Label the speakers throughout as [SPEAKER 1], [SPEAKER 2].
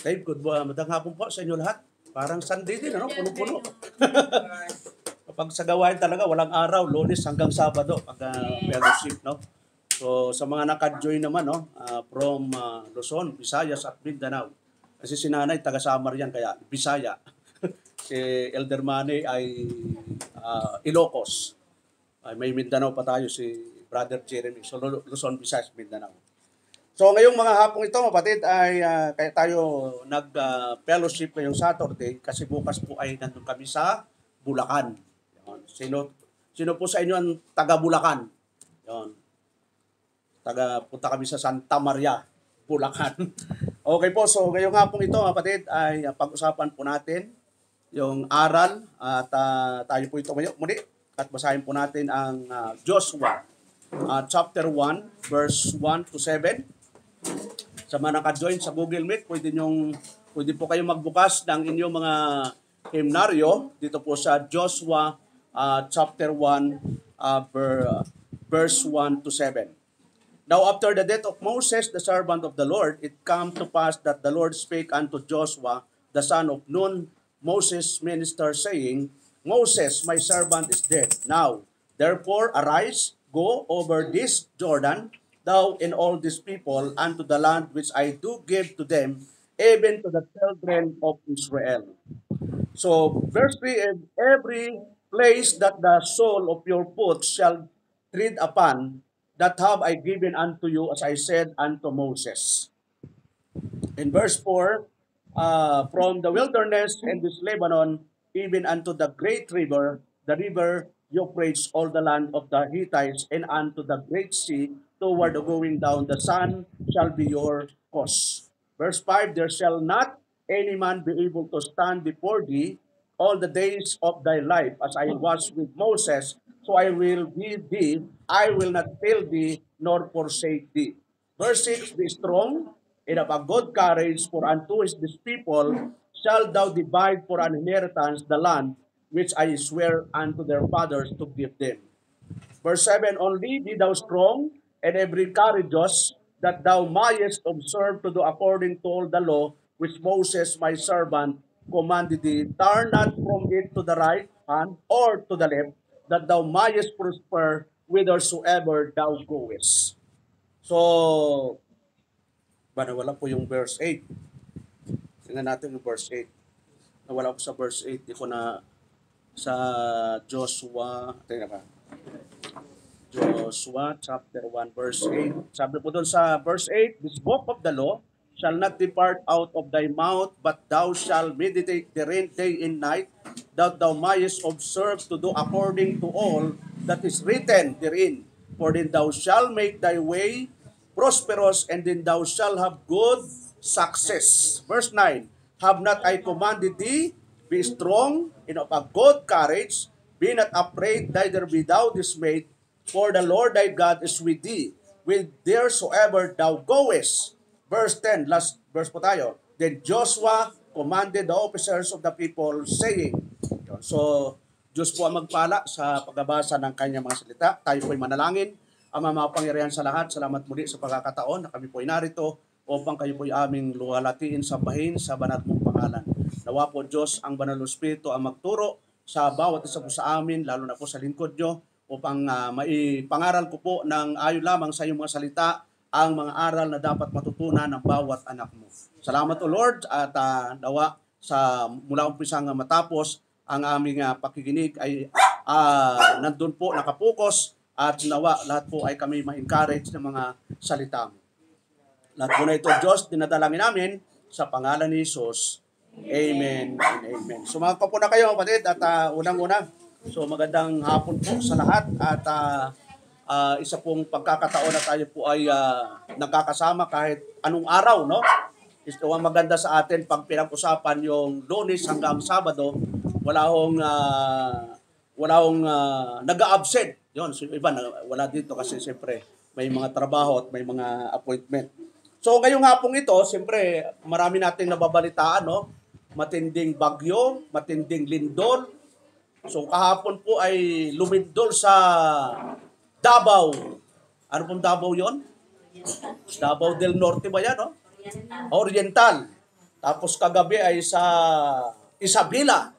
[SPEAKER 1] Dave, magandang hapon po sa inyo lahat. Parang Sunday din, ano? Puno-puno. Kapag sa gawain talaga, walang araw, Lunes hanggang Sabado, pag fellowship, no? So, sa mga naka-join naman, no? From Luzon, Visayas at Mindanao. Kasi si Nanay, taga-Samar yan, kaya Bisaya. Si Elder Manny ay Ilocos. May Mindanao pa tayo, si Brother Jeremy. So, Luzon, Visayas, Mindanao. So ngayong mga hapong ito, kapatid, ay kaya tayo nag-fellowship ngayong Saturday kasi bukas po ay nandun kami sa Bulacan. Yun. Sino po sa inyo ang taga Bulacan? Yun. Punta kami sa Santa Maria, Bulacan. Okay po, so ngayong hapong ito, kapatid, ay pag-usapan po natin yung aral at tayo po ito ngayon muli at basahin po natin ang Joshua chapter 1 verse 1 to 7. Sa mga naka-join sa Google Meet, pwede po kayo magbukas ng inyong mga himnaryo dito po sa Joshua chapter 1 verse 1 to 7. Now after the death of Moses, the servant of the Lord, it came to pass that the Lord spake unto Joshua, the son of Nun, Moses' minister, saying, Moses, my servant, is dead. Now, therefore, arise, go over this Jordan, thou and all these people, unto the land which I do give to them, even to the children of Israel. So, verse 3, and every place that the sole of your foot shall tread upon, that have I given unto you, as I said unto Moses. In verse 4, from the wilderness and this Lebanon, even unto the great river, the river Euphrates, all the land of the Hittites, and unto the great sea, toward the going down the sun, shall be your cause. Verse 5, there shall not any man be able to stand before thee all the days of thy life, as I was with Moses, so I will be thee, I will not fail thee, nor forsake thee. Verse 6, be strong, and of a good courage, for unto this people shalt thou divide for an inheritance the land which I swear unto their fathers to give them. Verse 7, only be thou strong, and every courageous, that thou mayest observe to do according to all the law which Moses my servant commanded thee. Turn not from it to the right hand or to the left, that thou mayest prosper whithersoever thou goest. So, nawala po yung verse 8. Tingnan natin yung verse 8. Nawala ko sa verse 8. Di ko na sa Joshua. Tingnan ka. Joshua chapter 1 verse 8. Sabi po doon sa verse 8, this book of the law shall not depart out of thy mouth, but thou shalt meditate therein day and night, that thou mayest observe to do according to all that is written therein. For then thou shalt make thy way prosperous, and then thou shalt have good success. Verse 9, have not I commanded thee, be strong and of a good courage, be not afraid, neither be thou dismayed, for the Lord thy God is with thee, whithersoever thou goest. Verse 10, last verse po tayo. Then Joshua commanded the officers of the people, saying, so Diyos po ang magpala sa pagbabasa ng kanyang mga salita. Tayo po'y manalangin. Ama, mapangyarihan sa lahat, salamat muli sa pagkakataon na kami po'y narito upang kayo po'y aming luwalatiin sa bahin sa banal mong pangalan. Nawa po Diyos, ang banal na Espiritu ang magturo sa bawat isa po sa amin, lalo na po sa lingkod nyo, upang maipangaral ko po ng ayon lamang sa iyong mga salita ang mga aral na dapat matutunan ng bawat anak mo. Salamat o Lord, at nawa sa mula umpisang matapos ang aming pakikinig ay nandun po nakapokus, at nawa lahat po ay kami ma-encourage ng mga salita mo. Lahat po na ito, Diyos, dinadalangin namin sa pangalan ni Jesus. Amen and amen. Sumaka po na kayo, kapatid, at unang-una, so magandang hapon po sa lahat, at isa pong pagkakataon na tayo po ay nagkakasama kahit anong araw, no? Ito ang maganda sa atin pag pinag-usapan yung Lunes hanggang Sabado, wala hong nag-a-absent. Yun, so iba wala dito kasi siyempre may mga trabaho at may mga appointment. So ngayong hapong ito, siyempre marami nating nababalitaan, no? Matinding bagyo, matinding lindol. So kahapon po ay lumindol sa Davao. Ano pong Davao yon? Davao del Norte ba yan, no? Oriental. Tapos kagabi ay sa Isabela.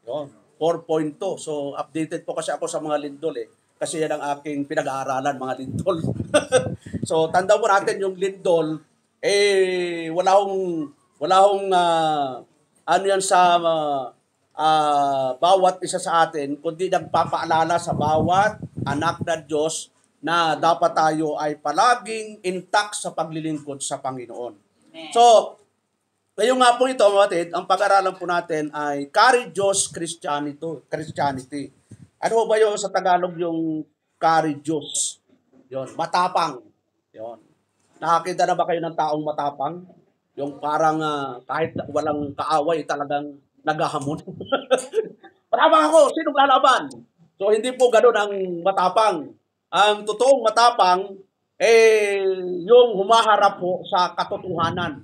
[SPEAKER 1] Yun, 4.2. So, updated po kasi ako sa mga lindol eh. Kasi yan ang aking pinag-aaralan, mga lindol. So, tanda mo natin yung lindol, wala hong ano yan sa bawat isa sa atin, kundi nagpapaalala sa bawat anak ng Diyos na dapat tayo ay palaging intact sa paglilingkod sa Panginoon. So, ngayon nga po ito, mga kapatid, ang pag-aralan po natin ay Courageous Christianity. Ano ba yung sa Tagalog yung courageous? Yon, matapang. Yon. Nakakita na ba kayo ng taong matapang? Yung parang kahit walang kaaway, talagang naghahamon. Matapang ako, sinong lalaban? So hindi po ganoon ang matapang. Ang totoong matapang, yung humaharap po sa katotohanan.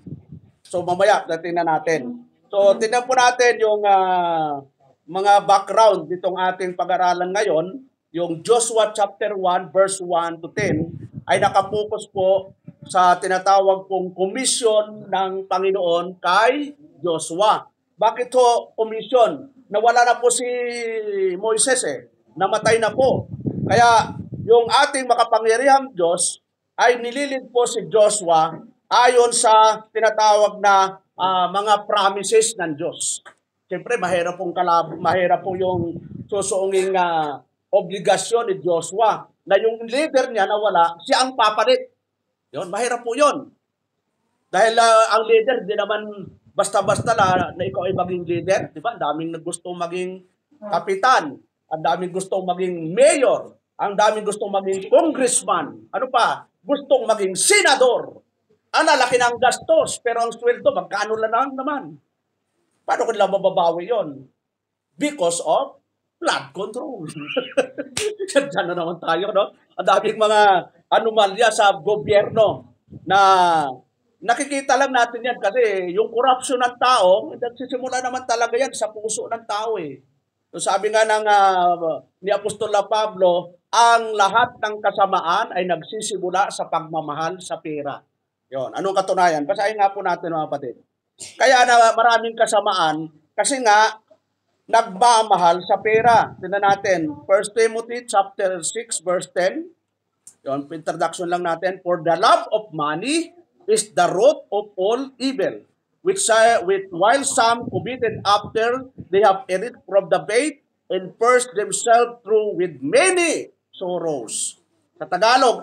[SPEAKER 1] So mamaya, tingnan natin. So tingnan po natin yung mga background ditong ating pag-aralan ngayon. Yung Joshua chapter 1 verse 1 to 10 ay nakapokus po sa tinatawag pong komisyon ng Panginoon kay Joshua. Bakit ho komisyon? Nawala na po si Moises namatay na po. Kaya yung ating makapangyarihang Diyos ay nililid po si Joshua ayon sa tinatawag na mga promises ng Diyos. Siyempre, mahirap po yung susuunging obligasyon ni Joshua na yung leader niya nawala, siya ang papalit. Yun, mahirap po yun. Dahil ang leader, di naman basta-basta na ikaw ay maging leader. Diba? Ang daming gustong maging kapitan. Ang daming gustong maging mayor. Ang daming gustong maging congressman. Ano pa? Gustong maging senador. Ang lalaki ng gastos, pero ang sweldo, magkano lang naman. Paano ko nila mababawi yun? Because of flood control. Diyan na naman tayo, no? Ang daming mga anomalya sa gobyerno na nakikita lang natin yan kasi yung corruption ng tao, nagsisimula naman talaga yan sa puso ng tao eh. So sabi nga ni Apostol Pablo, ang lahat ng kasamaan ay nagsisimula sa pagmamahal sa pera. Yon, anong katunayan? Basahin nga po natin mga kapatid. Kaya na maraming kasamaan kasi nga nagmamahal sa pera. Tingnan natin, 1 Timothy chapter 6 verse 10. Yon, introduction lang natin. For the love of money is the root of all evil, which while some committed after they have erred from the faith and purged themselves through with many sorrows. Sa Tagalog,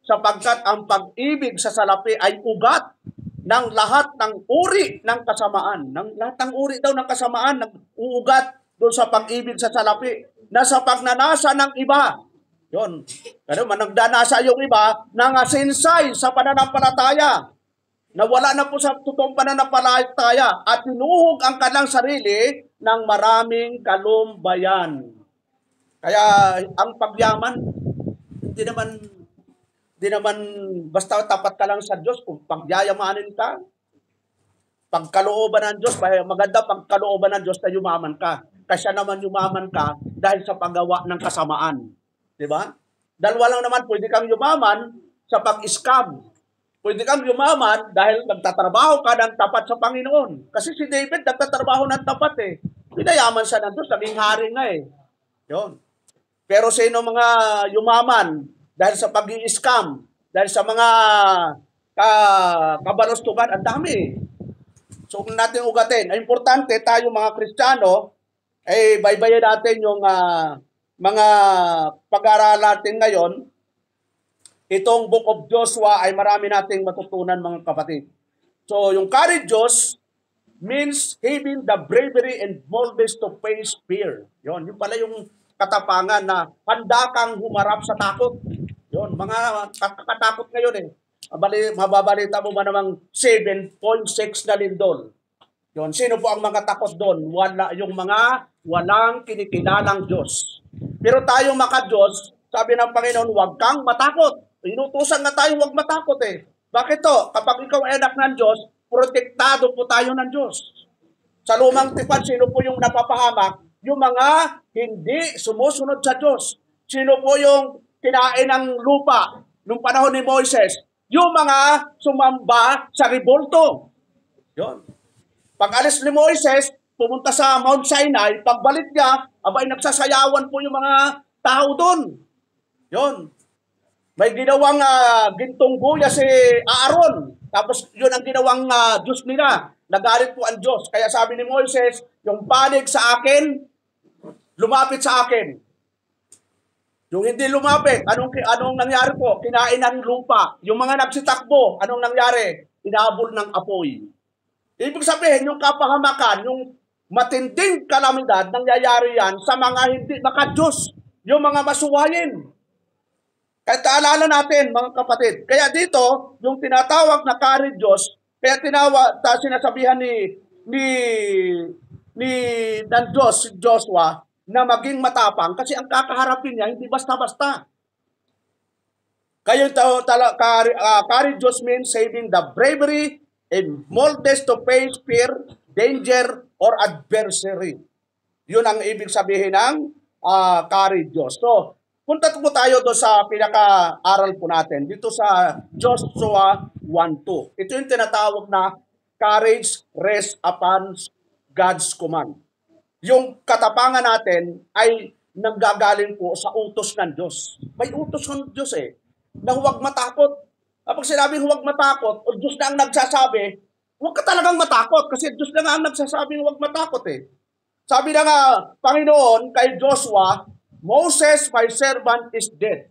[SPEAKER 1] sapagkat ang pag-ibig sa salapi ay ugat ng lahat ng uri ng kasamaan. Lahat ng uri daw ng kasamaan, nag-uugat doon sa pag-ibig sa salapi na sa pagnanasa ng iba. Yun. Pero nagdanasa yung iba, nangasinsay sa pananampalataya. Nawala na po sa totoong pananampalataya at tinuhog ang kanilang sarili ng maraming kalumbayan. Kaya ang pagyaman, hindi naman basta tapat ka lang sa Diyos. Kung pagyayamanin ka, pagkalooban ng Diyos, maganda pagkalooban ng Diyos na yumaman ka. Kasi naman yumaman ka dahil sa paggawa ng kasamaan. Diba? Dalawa lang naman, pwede kang yumaman sa pag-scam. Pwede kang yumaman dahil nagtatrabaho ka ng tapat sa Panginoon. Kasi si David nagtatrabaho ng tapat eh. Pinayaman siya ng Diyos, naging hari nga eh. Yun. Pero sino mga yumaman dahil sa pag-i-scam, dahil sa mga kabalustugan, ang dami. So kung natin ugatin, ay importante tayo mga Kristiyano, baybayin natin yung mga pag-aaral natin ngayon. Itong Book of Joshua ay marami nating matutunan mga kapatid. So yung courageous means having the bravery and boldness to face fear. Yun pala yung katapangan na handa kang humarap sa takot. Yun, mga kakatakot ngayon eh. Mababalita mo ba namang 7.6 na lindol? Yun, sino po ang mga takot doon? Yung mga walang kinikilalang Diyos. Pero tayo maka-Diyos, sabi ng Panginoon, huwag kang matakot. Inutusan nga tayo huwag matakot eh. Bakit to? Kapag ikaw ay anak ng Diyos, protektado po tayo ng Diyos. Sa lumang tipan, sino po yung napapahamak? Yung mga hindi sumusunod sa Diyos. Sino po yung kinain ng lupa nung panahon ni Moises? Yung mga sumamba sa rebulto. Yun. Pag alis ni Moises, pumunta sa Mount Sinai, pagbalik niya, abay nagsasayawan po yung mga tao doon. Yon. May ginawang gintong buya si Aaron. Tapos yun ang ginawang Diyos nila. Nagalit po ang Diyos. Kaya sabi ni Moises, yung panig sa akin, lumapit sa akin. Yung hindi lumapit, anong nangyari po? Kinain ng lupa. Yung mga nagsitakbo, anong nangyari? Inabol ng apoy. Ibig sabihin, yung kapahamakan, yung matinding kalamidad, nangyayari yan sa mga hindi maka-Diyos. Yung mga masuwayin. Kaya taalala natin, mga kapatid. Kaya dito, yung tinatawag na kari Diyos, kaya sinasabihan ng Diyos, si Joshua, na maging matapang kasi ang kakaharapin niya hindi basta-basta. Kaya kari Diyos means saving the bravery and boldness to face fear, danger, or adversary. Yun ang ibig sabihin ng kari Diyos. So, punta po tayo doon sa pinaka-aral po natin, dito sa Joshua 1:2. Ito yung tinatawag na courage rests upon God's command. Yung katapangan natin ay nanggagaling po sa utos ng Diyos. May utos ng Diyos na huwag matakot. Kapag sinabing huwag matakot, o Diyos na ang nagsasabi, huwag ka talagang matakot kasi Diyos na nga ang nagsasabi huwag matakot Sabi na nga, Panginoon kay Joshua, Moses, my servant, is dead.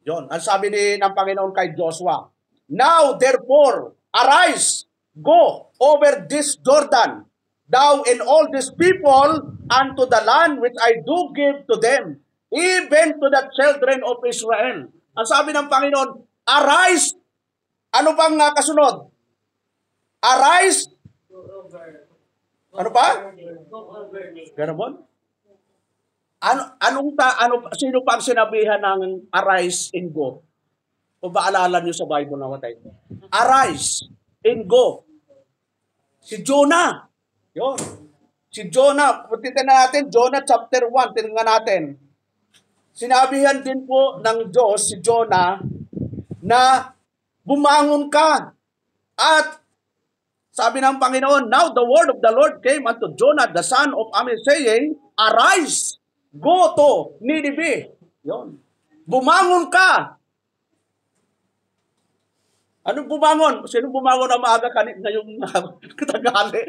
[SPEAKER 1] Yon, ang sabi ng Panginoon kay Joshua. Now, therefore, arise, go over this Jordan, thou and all these people, unto the land which I do give to them, even to the children of Israel. Ang sabi ng Panginoon, arise. Ano pang kasunod? Arise. Ano pa? Ganun? Sino pa ang sinabihan ng arise and go? O baalala niyo sa Bible na watay? Arise and go. Si Jonah. Yun. Si Jonah, titignan natin, Jonah chapter 1, tingnan natin. Sinabihan din po ng Diyos si Jonah na bumangon ka. At sabi ng Panginoon, now the word of the Lord came unto Jonah, the son of Amittai, saying, arise, go to Nineveh. Yun. Bumangon ka. Anong bumangon? Sino bumangon na maaga ngayong katagali?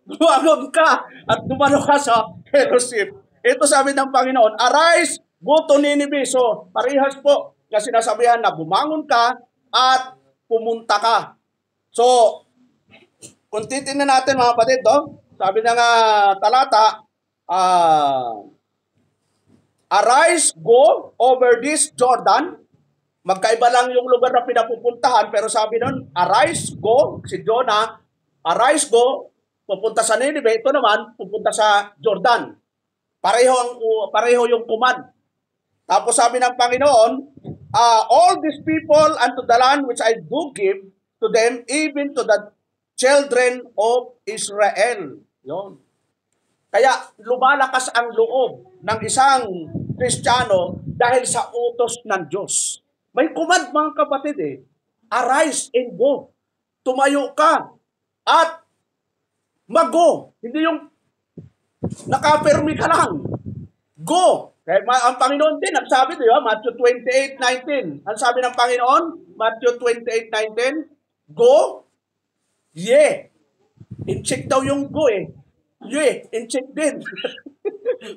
[SPEAKER 1] Bumangon ka at dumalo ka sa fellowship. Ito sabi ng Panginoon, arise, go to Nineveh. So, parehas po na sinasabihan na bumangon ka at pumunta ka. So, kung titignan natin mga kapatid, sabi ng talata, arise, go over this Jordan. Magkaiba lang yung lugar na pinapupuntahan, pero sabi nun, arise, go, si Jonah, arise, go, pupunta sa Nineveh, ito naman, pupunta sa Jordan. Pareho yung command. Tapos sabi ng Panginoon, all these people unto the land which I do give to them, even to the children of Israel. Yun. Kaya lumalakas ang loob ng isang Kristiyano dahil sa utos ng Diyos. May command mga kapatid arise and go. Tumayo ka at mag-go. Hindi yung nakapermi ka lang. Go. Kaya ang Panginoon din, nagsabi diba, Matthew 28:19. Ang sabi ng Panginoon, Matthew 28:19, go, yeah. In-check daw yung go Yeah, in-check din.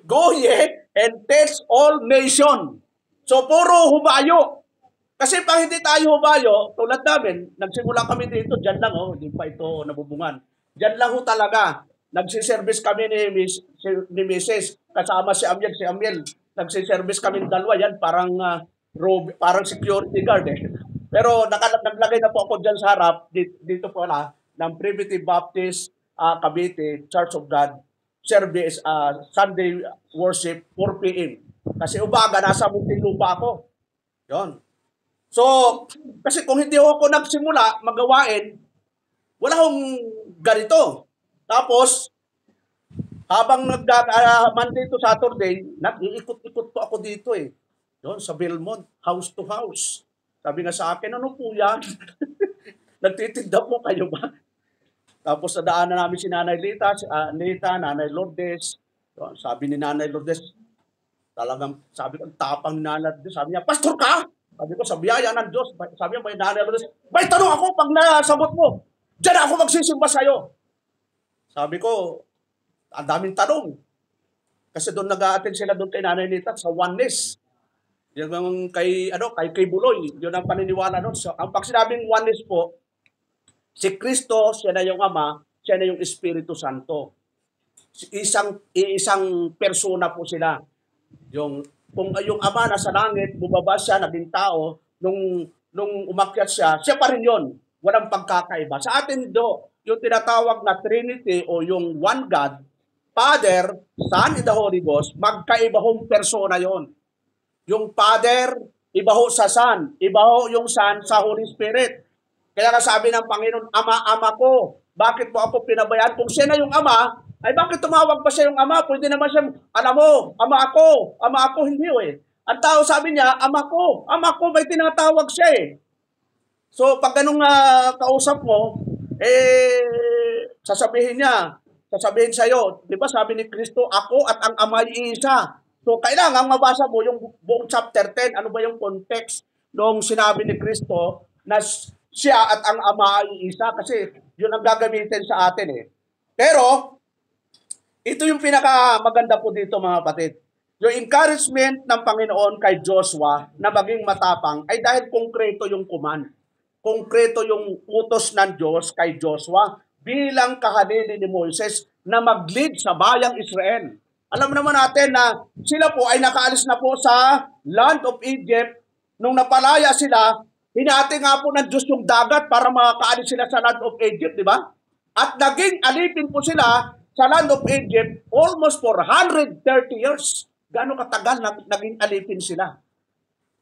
[SPEAKER 1] Go yeah, and teach all nation. So, puro hubayo. Kasi pag hindi tayo hubayo, tulad namin, nagsimula kami dito, dyan lang, hindi pa ito nabubungan. Dyan lang talaga. Nagsiservice kami ni Mrs. Kasama si Amiel. Nagsiservice kami dalawa, yan parang security guard Pero naglagay na po ako dyan sa harap, dito po ng Primitive Baptist Cavite, Church of God, service, Sunday worship, 4 p.m. Kasi umaga, nasa Muntinlupa ako. Yon. So, kasi kung hindi ako nagsimula, magawain, wala akong ganito. Tapos, habang Monday to Saturday, nag-iikot-ikot po ako dito Yon, sa Belmont, house to house. Sabi nga sa akin, ano po yan? Nagtitinda po kayo ba? Tapos nadaanan namin si Nanay Lita, Nanay Lourdes. So, sabi ni Nanay Lourdes, talagang sabi ko, tapang ni Nanay Lourdes. Sabi niya, pastor ka? Sabi ko, sa biyaya ng Diyos. Sabi niya, may Nanay Lourdes, may tanong ako pag nasabot mo. Diyan ako magsisimba sa'yo. Sabi ko, ang daming tanong. Kasi doon nag-a-attend sila doon kay Nanay Lita sa oneness. Yung kay Buloy, yun ang paniniwala nun. So, ang pag sinabing oneness po, si Kristo, siya na yung Ama, siya na yung Espiritu Santo. Isang persona po sila. Kung yung Ama nasa langit, bumaba siya, naging tao, nung umakyat siya, siya pa rin yun. Walang pagkakaiba. Sa atin yung tinatawag na Trinity o yung One God, Father, Son, and the Holy Ghost, magkaiba hong persona yon. Yung Father, iba ho sa Son. Iba ho yung Son sa Holy Spirit. Kaya nga sabi ng Panginoon, Ama ko. Bakit mo ako pinabayaan? Kung siya na yung Ama, ay bakit tumawag pa siya yung Ama? Pwede naman siya, alam mo, Ama ako, hindi eh. Ang tao sabi niya, Ama ko, may tinatawag siya eh. So pag ganun kausap mo, sasabihin sa'yo, di ba sabi ni Kristo, ako at ang Ama ay isa. So, kailangan mabasa mo yung buong chapter 10. Ano ba yung context nung sinabi ni Kristo na siya at ang Ama ay isa? Kasi yun ang gagamitin sa atin eh. Pero, ito yung pinakamaganda po dito mga kapatid. Yung encouragement ng Panginoon kay Joshua na maging matapang ay dahil konkreto yung command. Konkreto yung utos ng Diyos kay Joshua bilang kahalili ni Moises na mag-lead sa bayang Israel. Alam naman natin na sila po ay nakaalis na po sa land of Egypt. Nung napalaya sila, hinati nga po ng Diyos yung dagat para makaalis sila sa land of Egypt, di ba? At naging alipin po sila sa land of Egypt almost for 130 years. Gano'ng katagal naging alipin sila?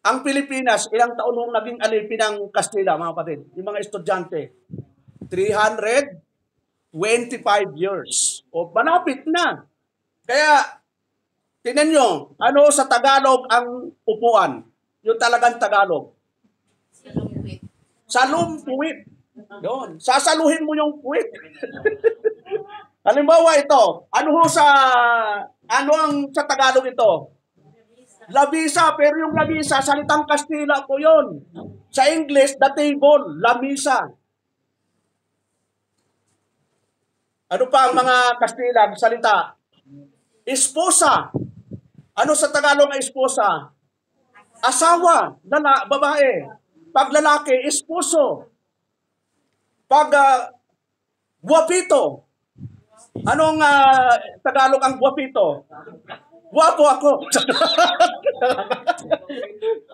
[SPEAKER 1] Ang Pilipinas, ilang taon nung naging alipin ng Kastila, mga kapatid? Yung mga estudyante, 325 years. O malapit na. Kaya, tingnan nyo, ano sa Tagalog ang upuan? Yung talagang Tagalog. Salumpuwit. Yun. Sasaluhin mo yung puwit. Halimbawa ito, ano ang sa Tagalog ito? Labisa, pero yung labisa, salitang Kastila po yun. Sa English, the table, lamisa. Ano pa ang mga Kastila salita? Esposa. Ano sa Tagalog ang esposa? Asawa, babae. Pag lalaki, esposo. Pag guwapito. Anong Tagalog ang guwapito? Guwapo ako.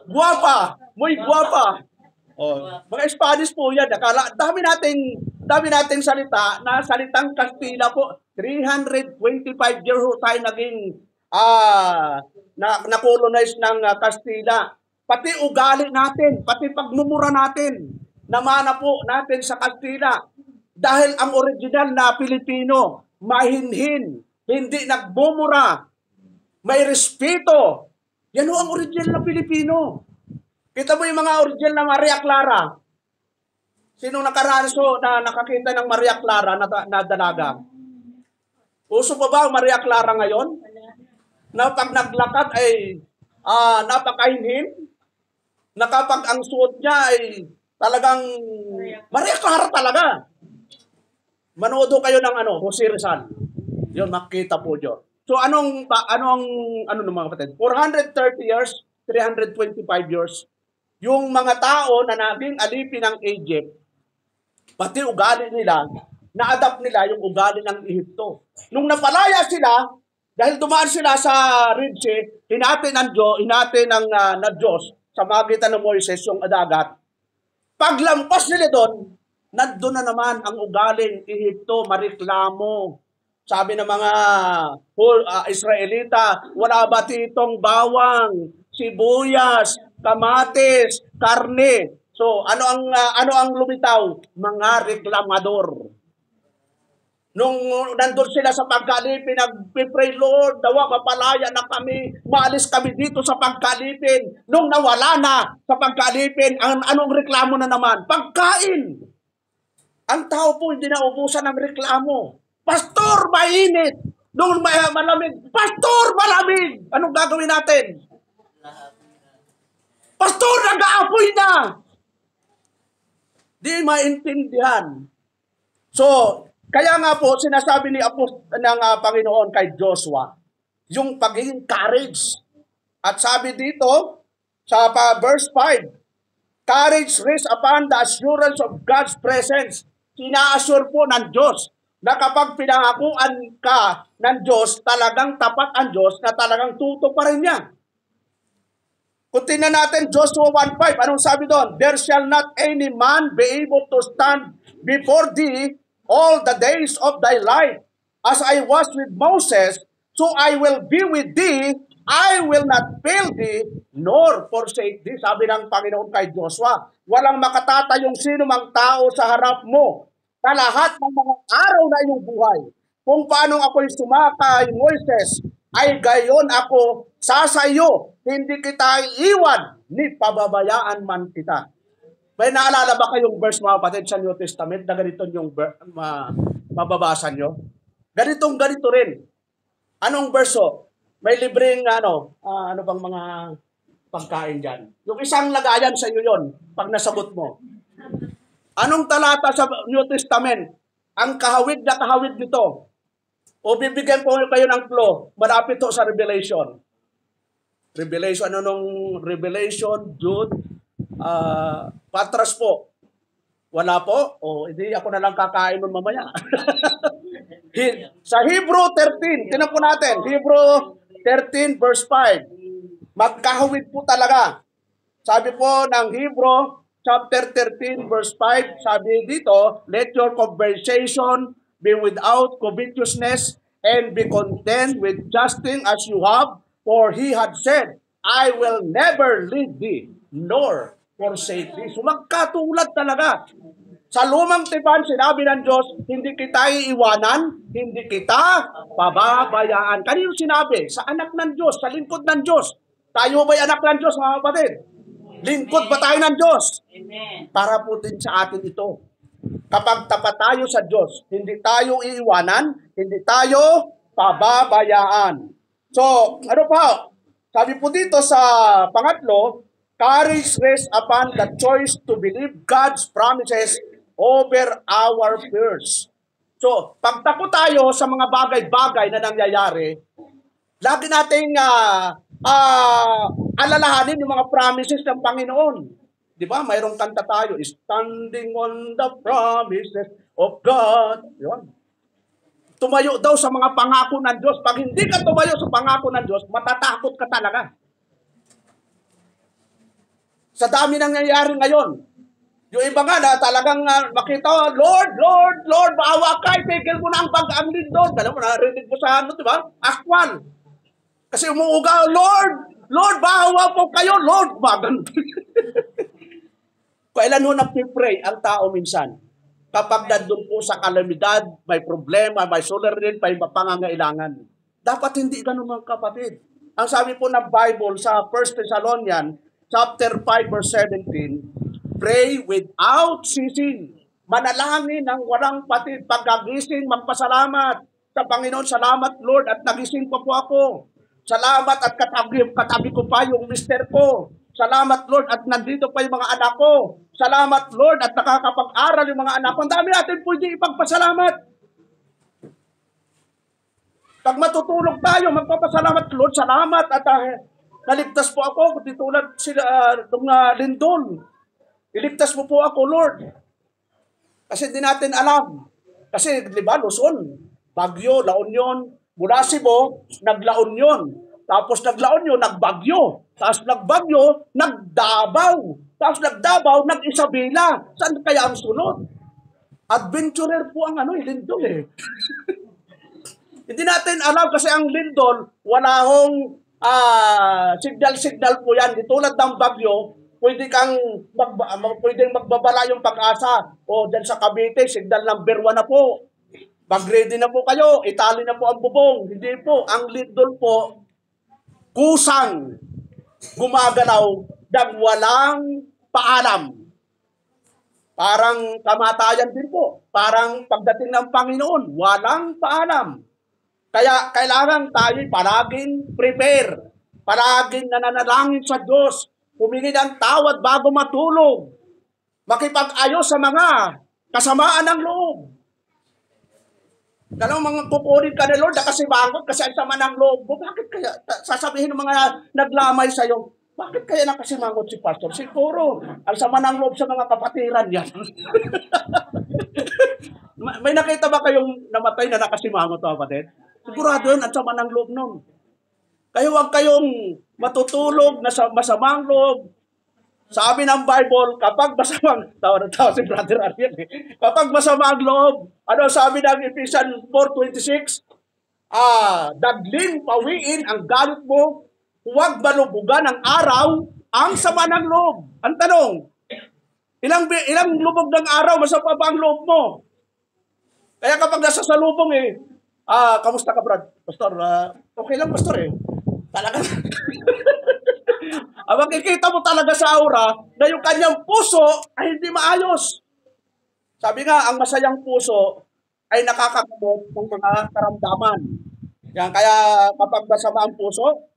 [SPEAKER 1] Guwapa. Muy guwapa. Oh, mga Spanish po yan. Dami nating salita na salitang Kastila po. 325 years tayo naging na-colonize ng Kastila. Pati ugali natin, pati pagmumura natin, namana po natin sa Kastila. Dahil ang original na Pilipino, mahinhin, hindi nagmumura, may respeto. Yan ho ang original na Pilipino. Kita mo yung mga original na Maria Clara. Sino nakaraso na nakakita ng Maria Clara na dalaga? Uso pa ba ang Maria Clara ngayon? Na pag naglakad ay napakahinhin? Na kapag ang suot niya ay talagang Maria Clara talaga. Manood kayo ng Jose Rizal. Yun, makita po yun. So ano ng mga kapatid? 430 years, 325 years, yung mga tao na naging alipin ng Egypt, pati ugali nila, na-adapt nila yung ugali ng Ehipto. Nung napalaya sila, dahil dumaan sila sa Red Sea, hinati ng Diyos sa magitan ng Moises yung dagat. Paglampas nila doon, nandun na naman ang ugaling Ehipto, mareklamo. Sabi ng mga Israelita, wala ba titong bawang, sibuyas, kamatis, karne? So, ano ang lumitaw? Mga reklamador. Nung nandun sila sa pagkalipin, nag-pray, Lord, dawa mapalaya na kami, maalis kami dito sa pagkalipin. Nung nawala na sa pagkalipin, anong reklamo na naman? Pagkain. Ang tao po hindi naubusan ng reklamo. Pastor, mainit! Noon malamig. Pastor, malamig! Anong gagawin natin? Pastor, nag-aapoy na! Di maintindihan. So, kaya nga po, sinasabi ng Panginoon kay Joshua, yung pagiging courage. At sabi dito, sa verse 5, courage rests upon the assurance of God's presence. Ina-assure po ng Diyos na kapag pinangakuan ka ng Diyos, talagang tapat ang Diyos na talagang tuto pa rin niya. Kung tingnan natin Joshua 1:5, anong sabi doon? There shall not any man be able to stand before thee all the days of thy life. As I was with Moses, so I will be with thee. I will not fail thee, nor forsake thee. Sabi ng Panginoon kay Joshua, walang makatatayong sino mang tao sa harap mo sa lahat ng mga araw na iyong buhay. Kung paano ako'y sumakay, Moises, ay gayon ako sasayo. Hindi kita iiwan, ni pababayaan man kita. May naalala ba kayong verse, mga kapatid, sa New Testament na ganito yung mababasa nyo? Ganito rin. Anong verso? May libreng, ano bang mga pagkain dyan? Yung isang lagayan sa iyo yon pag nasagot mo. Anong talata sa New Testament? Ang kahawig na kahawig nito. O bibigyan ko kayo ng clue. Malapit to sa Revelation. Revelation, Jude, Patras po. Wala po? O hindi ako na lang kakain nun mamaya. Sa Hebrew 13, tinan po natin. Hebrew 13 verse 5. Magkahawig po talaga. Sabi po ng Hebrew chapter 13 verse 5, sabi dito, let your conversation be without covetousness and be content with just thing as you have, for he had said, I will never leave thee nor forsake thee. So magkatulad talaga. Sa lumang tipan, sinabi ng Diyos, hindi kita iiwanan, hindi kita pababayaan. Kanino sinabi? Sa anak ng Diyos, sa lingkod ng Diyos. Tayo ba'y anak ng Diyos, mga kapatid? Lingkod ba tayo ng Diyos?
[SPEAKER 2] Amen.
[SPEAKER 1] Para po din sa atin ito. Kapag tapat tayo sa Diyos, hindi tayo iiwanan, hindi tayo pababayaan. So, ano pa? Sabi po dito sa pangatlo, courage rests upon the choice to believe God's promises over our fears. So, pagtako tayo sa mga bagay-bagay na nangyayari, lagi nating alalahanin yung mga promises ng Panginoon. Di ba? Mayroong kanta tayo, standing on the promises of God. Yun. Tumayo daw sa mga pangako ng Diyos. Pag hindi ka tumayo sa pangako ng Diyos, matatakot ka talaga. Sa dami nangyayari ngayon, yung iba nga na talagang makita, Lord, Lord, Lord, maawa ka, ipigil mo na ang lindol. Alam mo, narinig mo sa ano, di ba? Akwan. Kasi umuuga, Lord, Lord, maawa po kayo, Lord, bagan. Kailan ho nag-pray ang tao minsan? Kapag nandun po sa kalamidad, may problema, may suliranin, may pangangailangan. Dapat hindi ganun, mga kapatid. Ang sabi po ng Bible sa 1 Thessalonians, chapter 5, verse 17, pray without ceasing. Manalangin ng walang patid. Pagkagising, magpasalamat sa Panginoon. Salamat, Lord, at nagising pa po ako. Salamat at katabi ko pa yung mister ko. Salamat, Lord, at nandito pa yung mga anak ko. Salamat, Lord, at nakakapag-aral yung mga anak ko. Ang dami natin pwede ipagpasalamat. Pag matutulog tayo, magpapasalamat, Lord, salamat at naligtas po ako. Kung tulad sila lindol. Iligtas mo po ako, Lord. Kasi di natin alam. Kasi, di ba, Luzon, Bagyo, La Union, mula Cebu, naglaon yun. Tapos naglaon yun, nagbagyo. Tapos nagbagyo, nagdabaw. Tapos nagdabaw, nag-Isabela. Saan kaya ang sunod? Adventurer po ang lindol eh. Hindi natin alam kasi ang lindol, wala hong signal-signal po yan. Di tulad ng bagyo, pwedeng magbabala yung pag-asa. O dyan sa Cavite, signal number 1 na po. Mag-ready na po kayo, itali na po ang bubong. Hindi po, ang lindol po, kusang gumagalaw ng walang paalam. Parang kamatayan din po. Parang pagdating ng Panginoon, walang paalam. Kaya kailangan tayo palaging prepare. Palaging nananalangin sa Diyos. Humingi ng tawad bago matulog. Makipag-ayos sa mga kasamaan ng loob. Ganun mga kukunin ka ni Lord na kasi bangot kasi ang sama ng loob mo. Bakit kaya sasabihin ng mga naglamay sa'yo, bakit kaya nakasimangot si Pastor? Siguro, ang sama ng loob sa mga kapatiran yan. May nakita ba kayong namatay na nakasimangot, kapatid? Sigurado yun, ang sama ng loob nun. Kaya huwag kayong matutulog na sa masamang loob. Sabi ng Bible, kapag masamang, tawa si Brother Ariel, kapag masamang loob, ano sabi ng Ephesians 4:26? Dagling pawiin ang galit mo, huwag malubugan ng araw ang sama ng loob. Ang tanong, ilang lubog ng araw, masama ba ang loob mo? Kaya kapag nasa salubong kamusta ka, Brad? Pastor, okay lang, Pastor Talaga. Makikita mo talaga sa aura na yung kanyang puso ay hindi maayos. Sabi nga, ang masayang puso ay nakakagamot ng mga karamdaman. Yan, kaya kapag masama ang puso,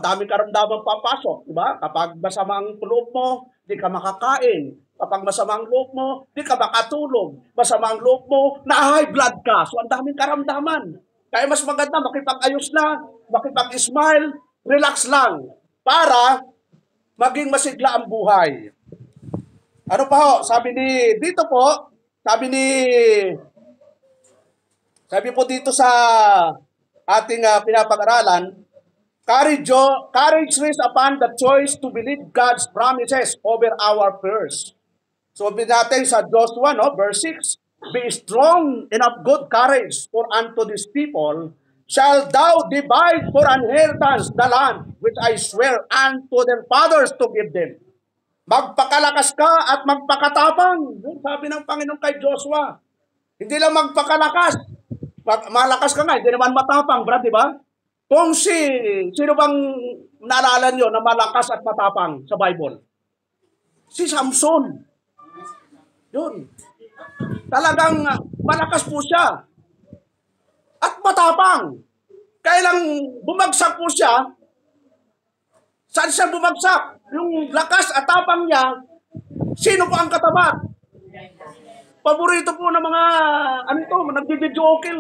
[SPEAKER 1] daming karamdaman papasok. Diba? Kapag masama ang loob mo, di ka makakain. Kapag masama ang loob mo, di ka makatulog. Masama ang loob mo, na-high blood ka. So, ang daming karamdaman. Kaya mas maganda, makipag-ayos na, makipag-smile, relax lang. Para maging masigla ang buhay. Ano pa ho? Sabi po dito sa ating pinapag-aralan, courage rests upon the choice to believe God's promises over our fears. So, natin sa Joshua, verse 6, be strong and of good courage, for unto these people shall thou divide for an inheritance the land which I swear unto their fathers to give them. Magpakalakas ka at magpakatapang. Sabi ng Panginoon kay Joshua. Hindi lang magpakalakas. Malakas ka nga, hindi naman matapang, brad, di ba? Kung sino bang naalala nyo na malakas at matapang sa Bible? Si Samson. Yun. Talagang malakas po siya. At matapang. Kailang bumagsak po siya, saan siya bumagsak? Yung lakas at tapang niya, sino po ang katapat? Paborito po ng mga, nagdi-joke,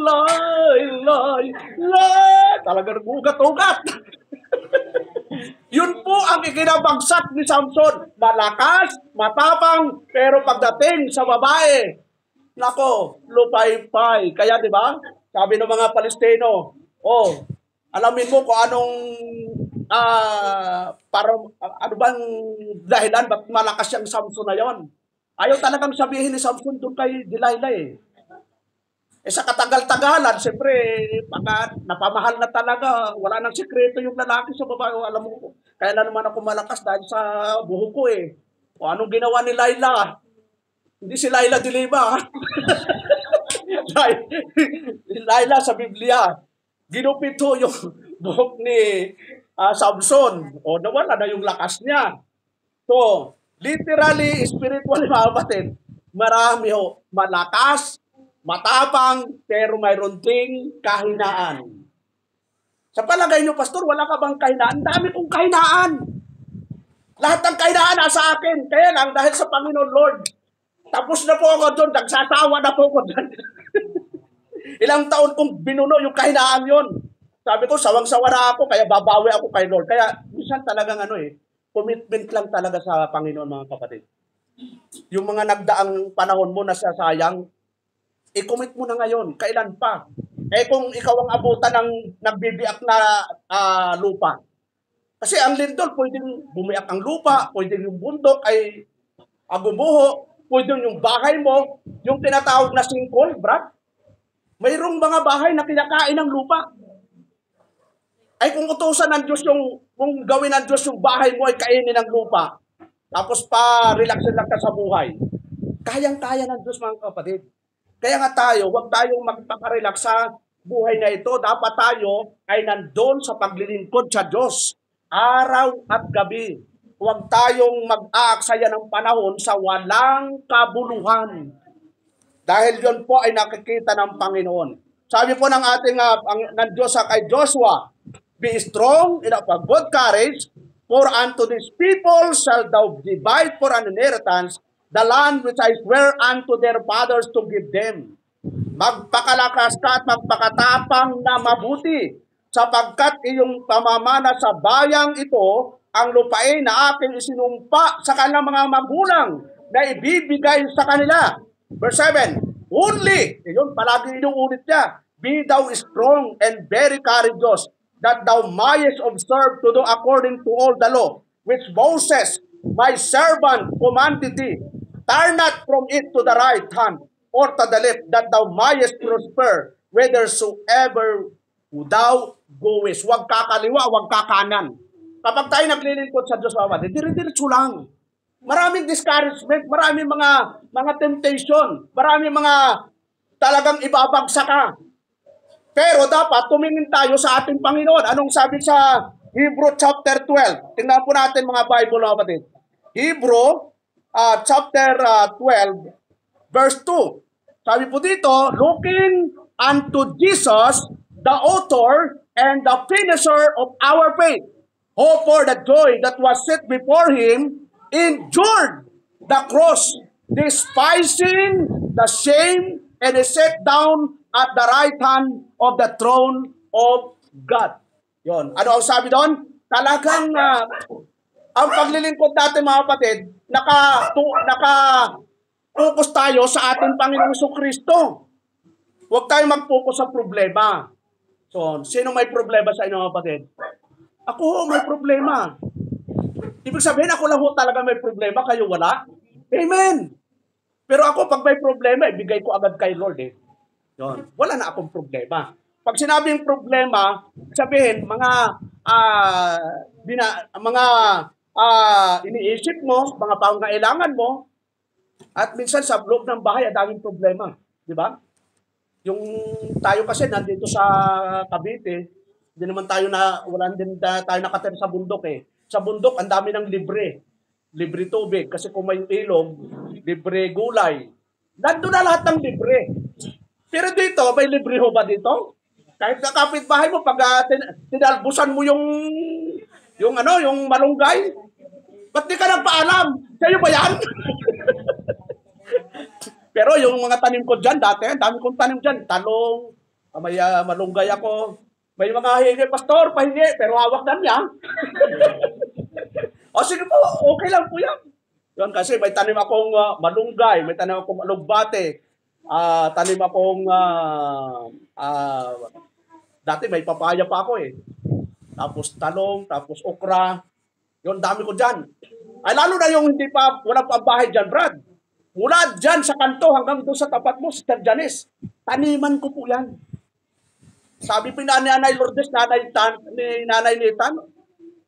[SPEAKER 1] talagang ugat-ugat. Yun po ang ikinabagsak ni Samson. Malakas, matapang, pero pagdating sa babae, nako, lupay-pay. Kaya di ba? Sabi ng mga Palestino, alamin mo kung anong ano bang dahilan ba't malakas yung Samson na yon. Ayaw talagang sabihin ni Samson doon kay Delilah sa katagal-tagalan, siyempre, pagka napamahal na talaga, wala nang sikreto yung lalaki sa babae. Alam mo, kaya na naman ako malakas dahil sa buhok ko O anong ginawa ni Laila? Hindi si Laila de Lima. Laila sa Biblia, ginupito yung buhok ni Samson. Nawala na yung lakas niya. So, literally, spiritually, mga kapatid, marami malakas, matapang, pero mayroon ding kahinaan. Sa palagay niyo, Pastor, wala ka bang kahinaan? Dami kong kahinaan. Lahat ng kahinaan nasa akin. Kaya lang, dahil sa Panginoon Lord, tapos na po ako doon, nagsasawa na po ako doon. Ilang taon kong binuno yung kahinaan yon. Sabi ko, sawang-sawa na ako, kaya babawi ako kay Lord. Kaya, minsan talagang commitment lang talaga sa Panginoon, mga kapatid. Yung mga nagdaang panahon mo na sayang, i-commit mo na ngayon. Kailan pa? Kung ikaw ang abutan ng nagbibiyak na lupa. Kasi ang lindol, pwedeng bumiyak ang lupa, pwedeng yung bundok ay gumuho, pwedeng yung bahay mo, yung tinatawag na sinkhole, brad. Mayroong mga bahay na kinakain ng lupa. Ay kung utusan ng Diyos kung gawin ng Diyos yung bahay mo ay kainin ng lupa, tapos relaxin lang ka sa buhay. Kayang-kaya ng Diyos, mga kapatid. Kaya nga tayo, huwag tayong magpaparelax sa buhay na ito. Dapat tayo ay nandun sa paglilingkod sa Diyos, araw at gabi. huwag tayong mag-aaksaya ng panahon sa walang kabuluhan. Dahil yun po ay nakikita ng Panginoon. Sabi po ng ating ng Diyos kay Joshua, be strong and of a good courage, for unto these people shall thou divide for an inheritance the land which I swear unto their fathers to give them. Magpakalakas ka at magpakatapang na mabuti, sapagkat iyong pamamana sa bayang ito ang lupain na aking isinumpa sa kanilang mga magulang na ibibigay sa kanila. Verse 7, only, yun, palagi inuulit niya, be thou strong and very courageous, that thou mayest observe to do according to all the law, which Moses, my servant, commanded thee. Turn not from it to the right hand, or to the left, that thou mayest prosper, whithersoever thou goest. Huwag kakaliwa, huwag kakanan. Kapag tayo naglilingkod sa Diyos, dire-diretso lang. Maraming discouragement, maraming mga temptation, maraming mga talagang ibabagsak ka. Pero dapat tumingin tayo sa ating Panginoon. Anong sabi sa Hebrew chapter 12? Tingnan po natin mga Bible, mga kapatid. Hebrew chapter 12, verse 2. Sabi po dito, looking unto Jesus, the author and the finisher of our faith, who for the joy that was set before him endured the cross, despising the shame, and is set down at the right hand of the throne of God. Yon. Ano ang sabi doon? Talagang ang paglilingkod natin, mga kapatid, naka-focus tayo sa ating Panginoong Jesucristo. Huwag tayo mag-focus sa problema. So, sino may problema sa inyo, mga kapatid? Ako, may problema. Ibig sabihin, ako lang talaga may problema, kayo wala? Amen. Pero ako, pag may problema, ibigay ko agad kay Lord eh. Yun. Wala na akong problema. Pag sinabing problema, sabihin, mga iniisip mo, mga pangailangan mo, at minsan sa loob ng bahay, daming problema. Di ba? Yung tayo kasi nandito sa Cavite, hindi naman tayo wala din tayo nakatira sa bundok eh. Sa bundok, ang dami ng libre. Libre tubig. Kasi kung may ilog, libre gulay. Nandun na lahat ng libre. Pero dito, may libre ho ba dito? Kahit sa kapitbahay mo, pag tinalbusan mo yung malunggay, ba't di ka nagpaalam? Sa'yo ba yan? Pero yung mga tanim ko dyan dati, dami kong tanim dyan. Talong, may malunggay ako. May mga hingi, pastor, pahingi, pero hawak na niya. O sige po, okay lang po yan. Yun, kasi may tanim akong malunggay, may tanim akong alugbate, tanim akong, dati may papaya pa ako eh. Tapos talong, tapos okra. Yun, dami ko dyan. Ay lalo na yung hindi pa, walang pabahay dyan, Brad. Mula dyan sa kanto hanggang doon sa tapat mo, Sister Janice, taniman ko po yan. Sabi po ni Nanay Lourdes, Nanay Nitan,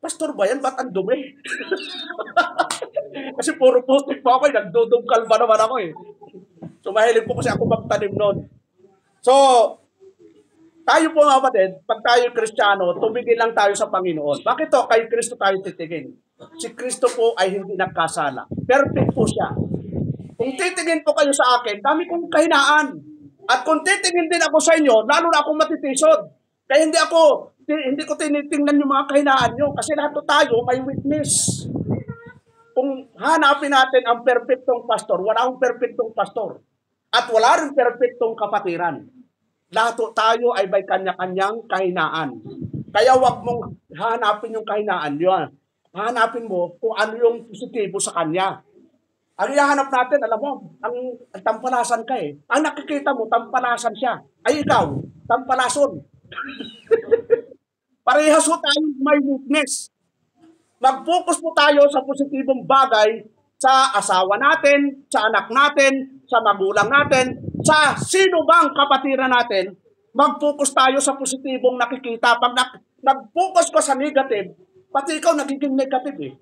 [SPEAKER 1] pastor ba yan? Ba't ang dumi? Kasi puro putik pa ako, nagdudugkal pa naman ako eh. So mahilig po kasi ako magtanim nun. So, tayo po mga kapatid, pag tayo Kristiyano, tumigil lang tayo sa Panginoon. Bakit to? Kay Kristo tayo titigin. Si Kristo po ay hindi nagkasala. Perfect po siya. Kung titingin po kayo sa akin, dami kong kahinaan. At kung titingin din ako sa inyo, lalo na akong matitisod. Kaya hindi ko tinitingnan yung mga kahinaan nyo. Kasi lahat tayo may witness. Kung hanapin natin ang perfectong pastor, wala akong perfectong pastor. At wala rin perfectong kapatiran. Lahat tayo ay may kanya-kanyang kahinaan. Kaya wag mong hanapin yung kahinaan yun. Hanapin mo kung ano yung positibo sa kanya. Ang ihahanap natin, alam mo, ang tampalasan ka eh. Ang nakikita mo, tampalasan siya. Ay ikaw, tampalason. Parehas po tayo may weakness. Mag-focus po tayo sa positibong bagay sa asawa natin, sa anak natin, sa magulang natin, sa sino bang kapatiran natin. Mag-focus tayo sa positibong nakikita. Pag nag-focus ka sa negative, pati ikaw nagiging negative eh.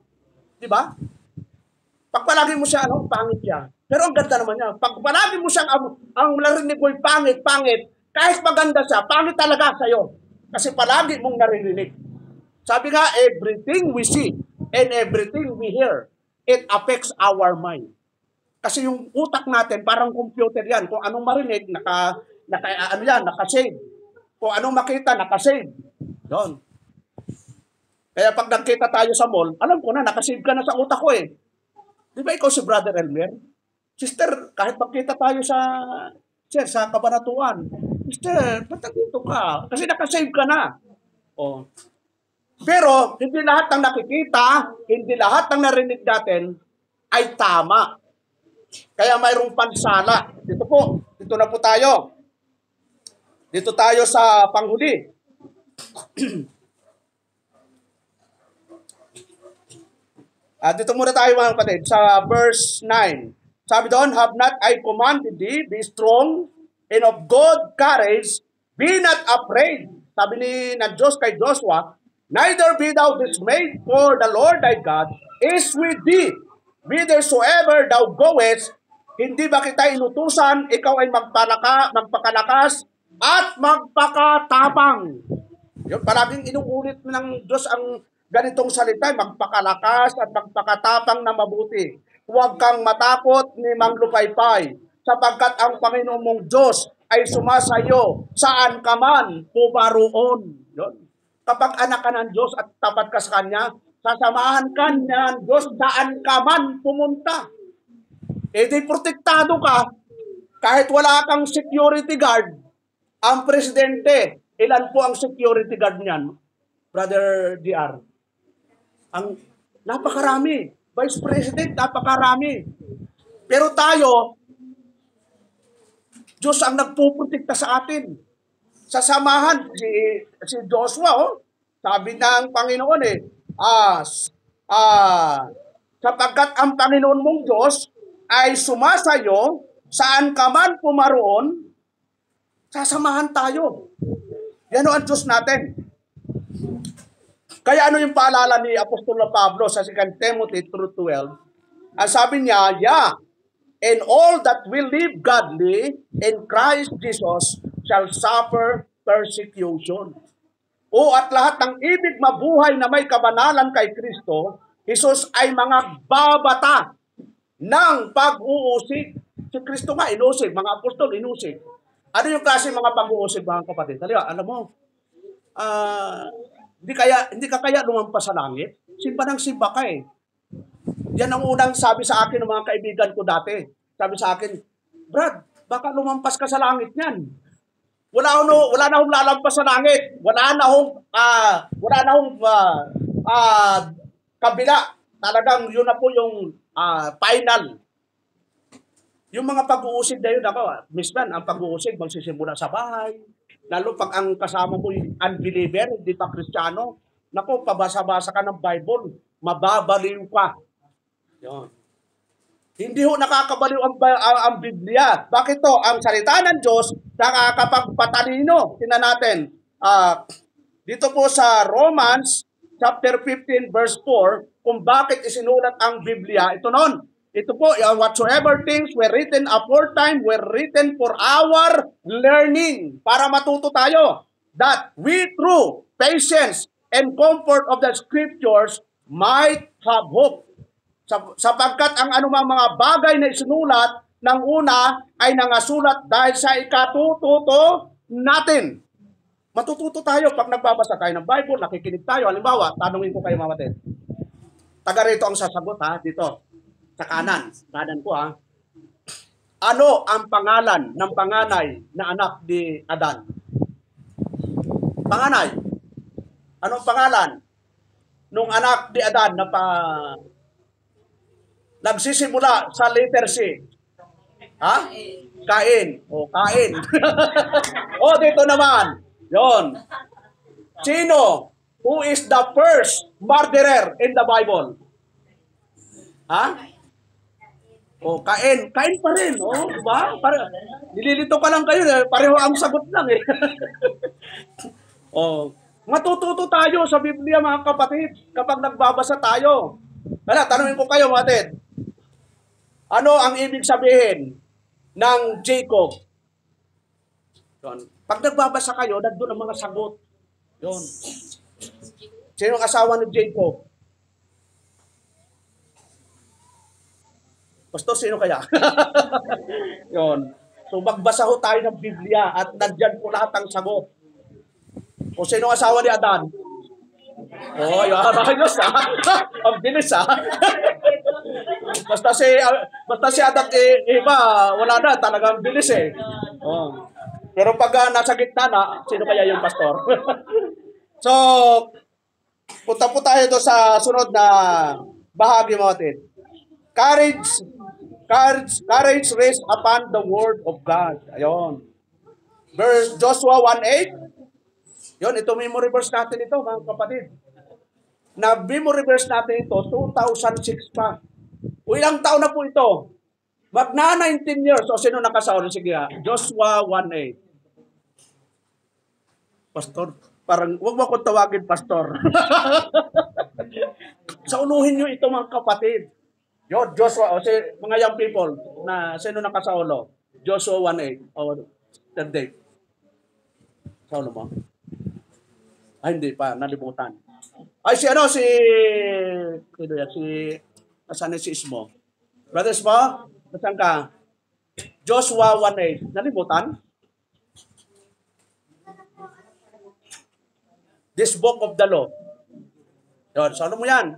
[SPEAKER 1] Di ba? Pag palagi mo siya, pangit siya. Pero ang ganda naman niya. Pag palagi mo siya, ang narinig mo'y pangit, kahit maganda siya, pangit talaga sa'yo. Kasi palagi mong naririnig. Sabi nga, everything we see and everything we hear, it affects our mind. Kasi yung utak natin, parang computer yan. Kung anong marinig, nakasave. Kung anong makita, nakasave. Yun. Kaya pag nagkita tayo sa mall, alam ko na, nakasave ka na sa utak ko eh. Di ba ikaw si Brother Elmer? Sister, kahit magkita tayo sa Kabanatuan, Sister, ba't dito ka? Kasi nakasave ka na. Oh. Pero, hindi lahat ng nakikita, hindi lahat ng narinig natin ay tama. Kaya mayroong pansala. Dito na po tayo. Dito tayo sa panghuli. Dito muna tayo mga kapatid, sa verse 9. Sabi doon, have not I commanded thee, be strong and of good courage, be not afraid. Sabi ng Diyos kay Joshua, neither be thou dismayed, for the Lord thy God is with thee. Whithersoever thou goest, hindi ba kita inutusan, ikaw ay magpakalakas at magpakatapang. Yun, palaging inuulit ng Diyos ang ganitong salita, magpakalakas at magpakatapang na mabuti. Huwag kang matakot ni manglupaypay, sapagkat ang Panginoon mong Diyos ay sumasayo saan ka man pumaroon. Yun. Kapag anak ka ng Diyos at tapat ka sa Kanya, sasamahan ka ng Diyos saan ka man pumunta. E di protektado ka, kahit wala kang security guard, ang presidente, ilan po ang security guard niyan? Brother DR? Ang napakarami. Vice President, napakarami. Pero tayo, Diyos ang nagpuprotekta sa atin. Sasamahan si Joshua, sabi ng Panginoon sapagkat ang Panginoon mong Diyos ay sumasayo, saan ka man pumaroon, sasamahan tayo. Yan ang Diyos natin. Kaya ano yung paalala ni Apostol Pablo sa 2 Timothy 3:12? Ang sabi niya, and all that will live godly in Christ Jesus shall suffer persecution. At lahat ng ibig mabuhay na may kabanalan kay Kristo, Jesus ay mga babata ng pag-uusig. Si Kristo nga inusig, mga apostol inusig. Ano yung klase mga pag-uusig, mga kapatid? Alam mo, hindi ka kaya lumampas sa langit? Simba ng simba ka eh. Yan ang unang sabi sa akin ng mga kaibigan ko dati. Sabi sa akin, Brad, baka lumampas ka sa langit niyan. Wala na akong lalampas sa langit. Wala na akong kabila. Talagang yun na po yung final. Yung mga pag-uusig na yun, misman, ang pag-uusig, magsisimula sa bahay. Lalo pag ang kasama mo yung unbeliever, hindi pa Kristiyano, pabasa-basa ka ng Bible, mababaliw ka. Yun. Hindi ho nakakabaliw ang Biblia. Bakit to? Ang salita ng Diyos, nakakapagpatalino. Tingnan natin. Dito po sa Romans, chapter 15, verse 4, kung bakit isinulat ang Biblia, ito noon. Ito po, whatsoever things were written aforetime were written for our learning. Para matuto tayo. That we through patience and comfort of the scriptures might have hope. Sapagkat ang anumang mga bagay na isinulat ng una ay nangasulat dahil sa ikatututo natin. Matututo tayo pag nagbabasa tayo ng Bible, nakikinig tayo. Halimbawa, tanungin ko kayo mga kapatid. Taga rito ang sasagot dito. Sa kanan ko Ano ang pangalan ng panganay na anak ni Adan? Panganay. Anong pangalan nung anak ni Adan na nagsisimula sa letter C? Cain. Cain. Dito naman. Yon. Sino? Who is the first murderer in the Bible? Cain. Cain pa rin. Diba? Nililito ka lang kayo. Pareho ang sagot lang eh. Matututo tayo sa Biblia mga kapatid kapag nagbabasa tayo. Tanungin ko kayo mga kapatid. Ano ang ibig sabihin ng Jacob? Yun. Pag nagbabasa kayo, nandun ang mga sagot. Yun. Sino ang asawa ni Jacob? Pastor, sino kaya? Yun. So magbasa ho tayo ng Biblia at nandyan po lahat ang sagot. Kung sino ang asawa ni Adan? Oh, yun. Ayos ha. Ang bilis ha. Basta si Adan iba, wala na. Talagang bilis eh. Oh. Pero pag nasa gitna na, sino kaya yung pastor? So, punta po tayo doon sa sunod na bahagi mo natin. Courage rests upon the word of God. Ayun. Joshua 1:8. Yun, ito memory verse natin ito, mga kapatid. Na memory verse natin ito, 2006 pa. O ilang taon na po ito? Magna 19 years. O sino nakasauli? Sige ha. Joshua 1:8. Pastor, parang, huwag mo akong tawagin pastor. Saunuhin nyo ito mga kapatid. Yo, Joshua, o mga young people, na sino nakasaulo? Joshua 1:8. O, third day. Saulo mo? Ay, hindi pa, nalimutan. Ay, asan si Ismo? Brother Ismo, nasan ka? Joshua 1:8. Nalimutan? This book of the law. Yun, sa ano mo yan?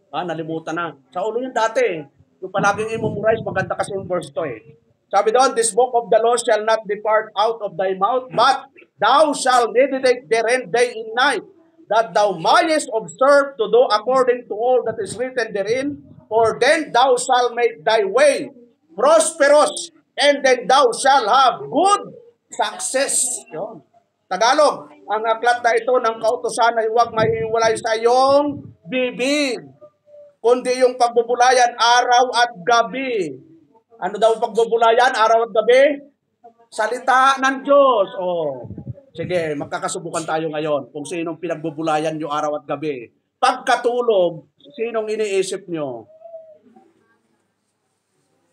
[SPEAKER 1] Nalimutan na. Sa ulo yung dati. Yung palaging i-memorize, maganda kasi yung verse to eh. Sabi doon, this book of the law shall not depart out of thy mouth, but thou shalt meditate therein day and night, that thou mayest observe to do according to all that is written therein, for then thou shalt make thy way prosperous, and then thou shalt have good success. Yun. Tagalog, ang aklat na ito ng kautusan ay huwag mahiwalay sa iyong bibig, kundi yung pagbubulayan araw at gabi. Ano daw pagbubulayan araw at gabi? Salita ng Diyos. Oh. Sige, magkakasubukan tayo ngayon kung sinong pinagbubulayan nyo araw at gabi. Pagkatulog, sinong iniisip nyo?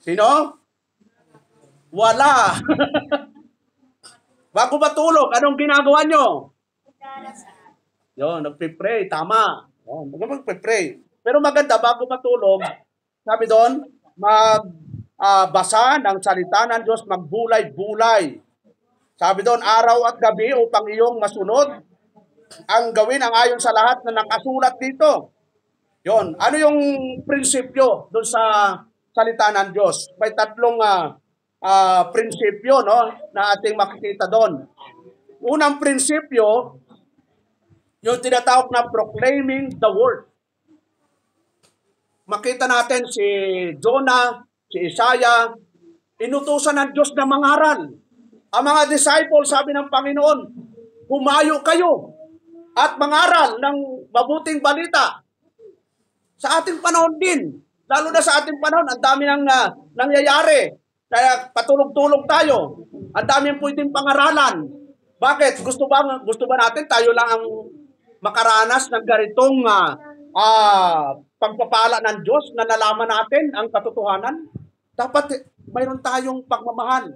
[SPEAKER 1] Sino? Wala. Bago matulog, anong ginagawa nyo? Yun, nagpipray, tama. Yun, magpipray. Pero maganda, bago matulog, sabi doon, magbasa ng salita ng Diyos, magbulay-bulay. Sabi doon, araw at gabi upang iyong masunod, ang gawin ang ayon sa lahat na nakasulat dito. Yun, ano yung prinsipyo doon sa salita ng Diyos? May tatlong prinsipyo, no, na ating makikita doon. Unang prinsipyo, yung tinatawag na proclaiming the word. Makita natin si Jonah, si Isaiah, inutusan ng Diyos na mangaral. Ang mga disciples, sabi ng Panginoon, humayo kayo at mangaral ng mabuting balita. Sa ating panahon din, lalo na sa ating panahon, ang dami nang nangyayari. Kaya patulog-tulog tayo. Ang daming pwedeng pangaralan. Bakit? Gusto ba natin tayo lang ang makaranas ng ganitong pagpapala ng Diyos na nalaman natin ang katotohanan? Dapat mayroon tayong pagmamahal.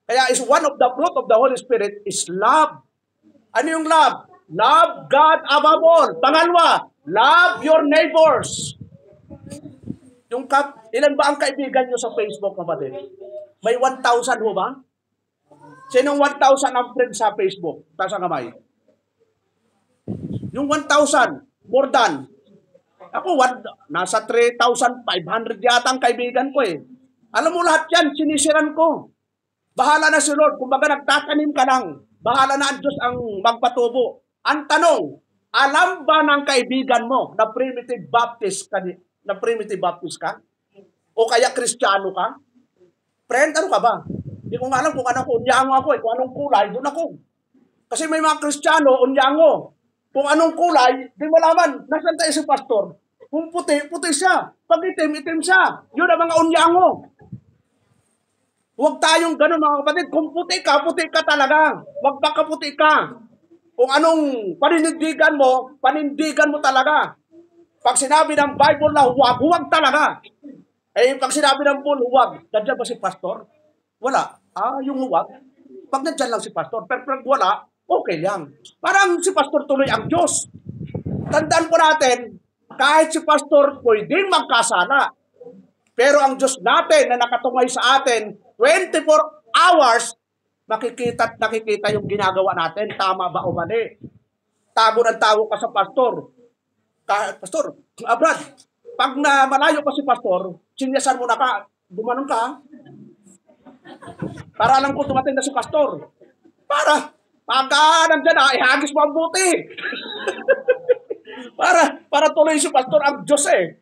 [SPEAKER 1] Kaya is one of the fruit of the Holy Spirit is love. Ano yung love? Love God above all. Pangalawa, love your neighbors. Ilan ba ang kaibigan nyo sa Facebook, kapatid? May 1,000 ho ba? Sinong 1,000 ang friend sa Facebook? Taas ang kamay. Yung 1,000, more than. Ako, nasa 3,500 yata ang kaibigan ko eh. Alam mo lahat yan, sinisiran ko. Bahala na si Lord. Kung baga nagtatanim ka lang, bahala na ang Diyos ang magpatubo. Ang tanong, alam ba ng kaibigan mo na primitive Baptist ka? O kaya Kristiyano ka? Friend, ano ka ba? Hindi ko nga alam kung anong unyango ako eh. Kung anong kulay, doon ako. Kasi may mga Kristiyano, unyango. Kung anong kulay, di mo laman. Nasaan tayo si pastor? Kung puti, puti siya. Pag itim, itim siya. Yun ang mga unyango. Huwag tayong ganun mga kapatid. Kung puti ka talaga. Huwag pagkaputi ka. Kung anong panindigan mo talaga. Pag sinabi ng Bible na huwag, huwag talaga. Eh, pag sinabi ng bull, huwag. Nandiyan ba si pastor? Wala. Yung huwag. Pag nandiyan lang si pastor. Pero pag wala, okay lang. Parang si pastor tuloy ang Diyos. Tandaan po natin, kahit si pastor pwedeng magkasala. Pero ang Diyos natin na nakatungay sa atin, 24 hours, makikita at nakikita yung ginagawa natin. Tama ba o mali? Tago ng tago ka sa pastor. Pastor, Brad, pag na malayo pa si pastor, sinyasan mo na ka, gumanon ka. Para lang kung dumating na si pastor. Pagka nandyan na, ihagis mo ang buti. para tuloy si pastor ang Diyos eh.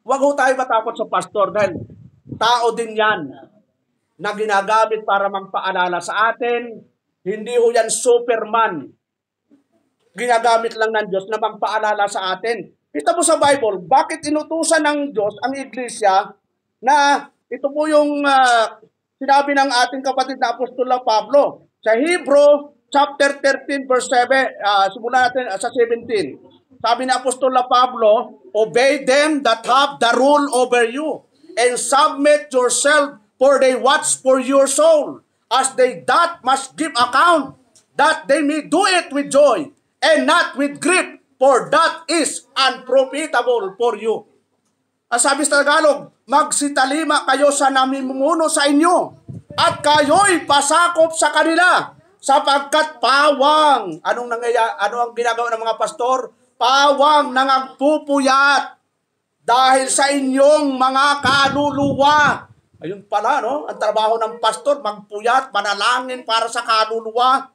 [SPEAKER 1] Huwag ho tayo matakot sa pastor dahil tao din yan na ginagamit para magpaalala sa atin. Hindi ho yan Superman. Ginagamit lang ng Diyos na magpaalala sa atin. Kita mo sa Bible, bakit inutusan ng Diyos ang iglesia na ito po yung sinabi ng ating kapatid na Apostol Pablo sa Hebrew chapter 13 verse 7, simulan natin sa 17. Sabi ni Apostol Pablo, obey them that have the rule over you, and submit yourself, for they watch for your soul, as they that must give account, that they may do it with joy, and not with grief, for that is unprofitable for you. Ang sabi sa Tagalog, magsitalima kayo sa namumuno sa inyo, at kayo'y pasakop sa kanila, sapagkat pawang, ano ang ginagawa ng mga pastor? Pawang nangagpupuyat dahil sa inyong mga kaluluwa. Ayun pala, no? Ang trabaho ng pastor, magpuyat, manalangin para sa kaluluwa.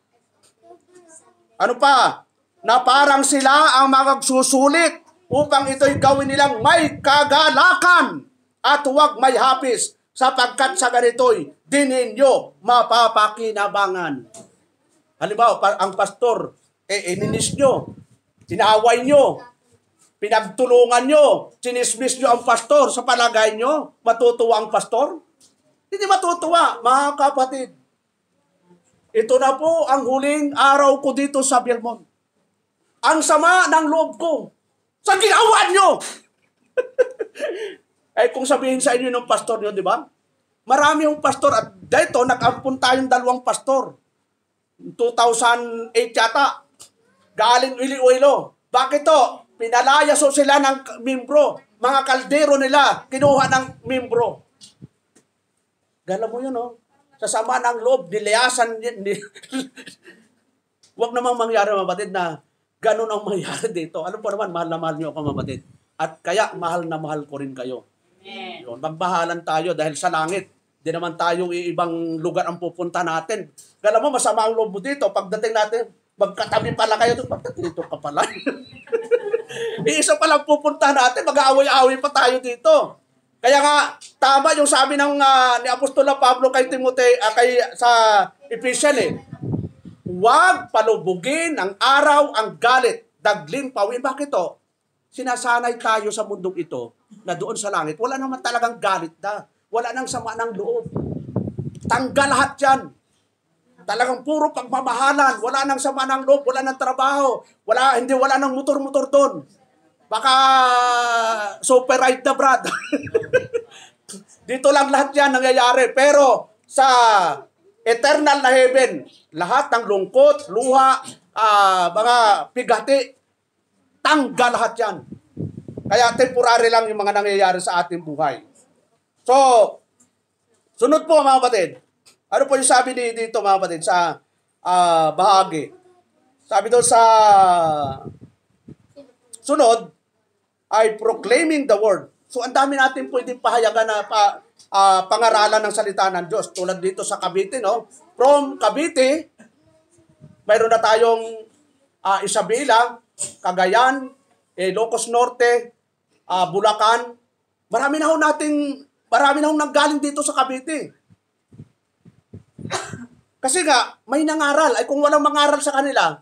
[SPEAKER 1] Ano pa? Na parang sila ang magsusulit upang ito'y gawin nilang may kagalakan at huwag may hapis, sapagkat sa ganito'y di ninyo mapapakinabangan. Halimbawa, ang pastor, ininis nyo, inaaway nyo, pinagtulungan nyo, sinismis nyo ang pastor, sa palagay nyo, matutuwa ang pastor? Hindi matutuwa, mga kapatid. Ito na po ang huling araw ko dito sa Belmont. Ang sama ng loob ko. Sa ginawa nyo! Eh kung sabihin sa inyo ng pastor nyo, di ba? Marami yung pastor at dito nag-ampun tayong 2 pastor. 2008 yata. Galing Iloilo. Bakit to? Pinalaya so sila ng membro. Mga kaldero nila, kinuha ng membro. Gala mo yun, no? Sa sama ng loob, nilayasan. Huwag namang mangyari, mga batid, na ganun ang mangyari dito. Ano po naman, mahal na mahal nyo ako, mga batid. At kaya, mahal na mahal ko rin kayo. Yun, magbahalan tayo dahil sa langit. Di naman tayo ibang lugar ang pupunta natin. Gala mo, masama ang loob mo dito. Pagdating natin, magkatabi pala kayo doon. Bakit dito ka pala? Iisa palang pupunta natin, mag-aaway-aaway pa tayo dito. Kaya nga, tama yung sabi ni Apostol Pablo kay Timoteo, sa Ephesians, huwag palubugin ang araw, ang galit, dagling pawin. Bakit to? Sinasanay tayo sa mundong ito na doon sa langit, wala naman talagang galit na. Wala nang sama ng loob. Tanggal lahat yan. Talagang puro pagmamahalan, wala nang sama ng loob, wala nang trabaho, wala nang motor-motor doon. Baka super ride na, Brad. Dito lang lahat yan nangyayari. Pero sa eternal na heaven, lahat ng lungkot, luha, mga pigati, tanggal lahat yan. Kaya temporary lang yung mga nangyayari sa ating buhay. So, sunod po mga kapatid. Ano po yung sabi dito mga kapatid sa bahagi? Sabi doon sa sunod ay proclaiming the word. So ang dami natin pwedeng pahayagan na pangaralan ng salita ng Diyos. Tulad dito sa Cavite, no? From Cavite, mayroon na tayong Isabela, Cagayan, Ilocos Norte, Bulacan. Marami na ho nanggaling dito sa Cavite. Kasi nga, may nangaral. Ay kung walang mangaral sa kanila,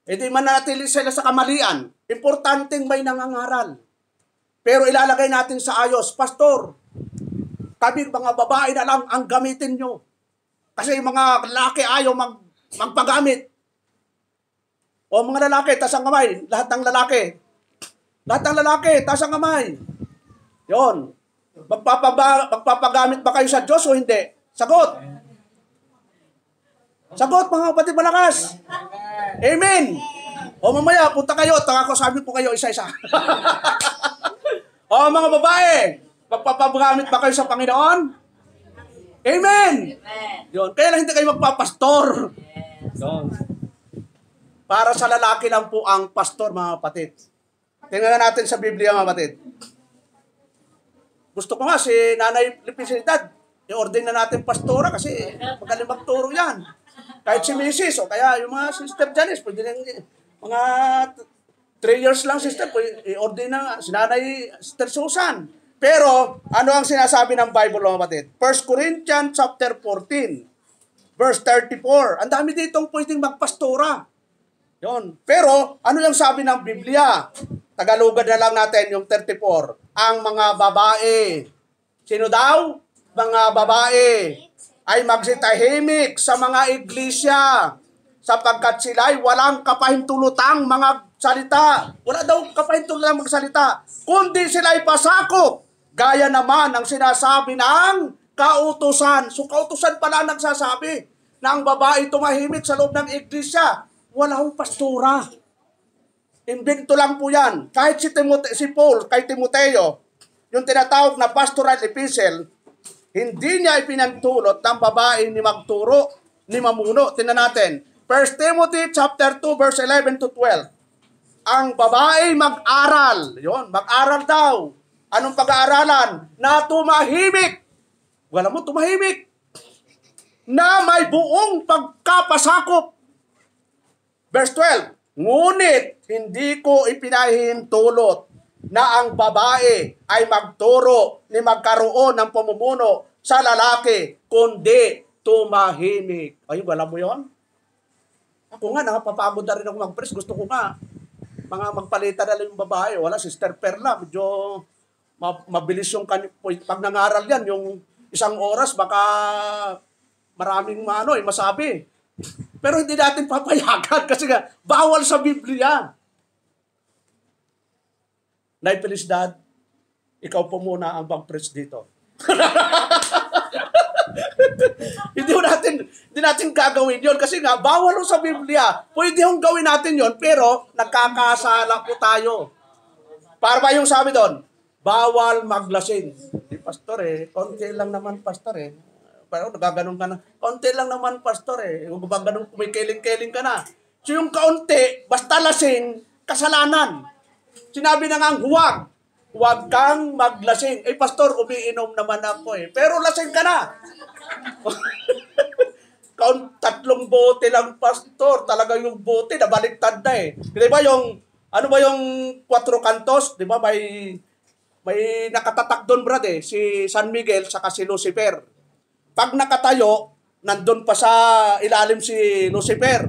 [SPEAKER 1] edi manatili sila sa kamalian. Importanteng may nangangaral. Pero ilalagay natin sa ayos, Pastor, kami mga babae na lang ang gamitin nyo. Kasi mga lalaki ayaw magpagamit. O mga lalaki, tas ang kamay. Lahat ng lalaki. Lahat ng lalaki, tas ang kamay. Yun. Magpapagamit ba kayo sa Diyos o hindi? Sagot. Sagot, mga kapatid malakas. Amen. O mamaya, punta kayo. Sabi po kayo isa-isa. O mga babae, Magpapagamit ba kayo sa Panginoon? Amen! Yun. Kaya lang hindi kayo magpapastor. Yun. Para sa lalaki lang po ang pastor, mga kapatid. Tingnan natin sa Biblia, mga kapatid. Gusto ko nga si Nanay Lipisidad, i-ordain na natin pastora kasi magaling magturo yan. Kahit si Mrs. o kaya yung mga Sister Janice, pwede rin, mga 3 years lang sister, i-ordain na si Nanay Sister Susan. Pero, ano ang sinasabi ng Bible, mga kapatid? 1 Corinthians chapter 14, verse 34. Ang dami ditong pwedeng magpastora. Yun. Pero, ano yung sabi ng Biblia? Tagalugan na lang natin yung 34. Ang mga babae. Sino daw? Mga babae ay magsitahimik sa mga iglesia sapagkat sila'y walang kapahintulutang mga salita. Wala daw kapahintulutang magsalita. Kundi sila'y pasakop. Gaya naman ang sinasabi ng kautusan. So kautusan pala nagsasabi na ang babae tumahimik sa loob ng iglesia. Walang pastora. Imbento lang po yan. Kahit si Paul, kay Timoteo, yung tinatawag na pastoral epistle, hindi niya ipinagtulot ng babae ni magturo, ni mamuno. Tingnan natin. 1 Timothy chapter 2, verse 11 to 12. Ang babae mag-aral. Yun, mag-aral daw. Anong pag-aaralan? Na tumahimik. Wala mo, tumahimik. Na may buong pagkapasakop. Verse 12. Ngunit, hindi ko ipinahintulot na ang babae ay magturo ni magkaroon ng pamumuno sa lalaki, kundi tumahimik. Ayun, wala mo yun? Ako nga, napapagod na rin ako mag-press. Gusto ko nga, mga magpalitan na lang yung babae. Wala, Sister Perla, medyo mabilis yung pag nangaral yan, yung 1 oras, baka maraming masabi. Pero hindi natin papayagan kasi nga, bawal sa Biblia. Nay Felicidad, ikaw po muna ang mag-preach dito. Hindi natin gagawin yon kasi nga, bawal sa Biblia. Pwede yung gawin natin yon pero nagkakasala po tayo. Para ba yung sabi doon? Bawal maglasing. Di pastor konti lang naman pastor Pero nagaganon ka na. Konti lang naman, pastor Kung ganun, kumikiling-kiling ka na. So yung kaunti, basta lasing, kasalanan. Sinabi na nga, huwag kang maglasing. Pastor, umiinom naman ako Pero lasing ka na. 3 bote lang, pastor. Talaga yung bote, nabaliktad na Di ba yung, ano ba yung 4 kantos? Di ba may nakatatak doon, brad si San Miguel, saka si Lucifer. Pag nakatayo, nandun pa sa ilalim si Lucifer.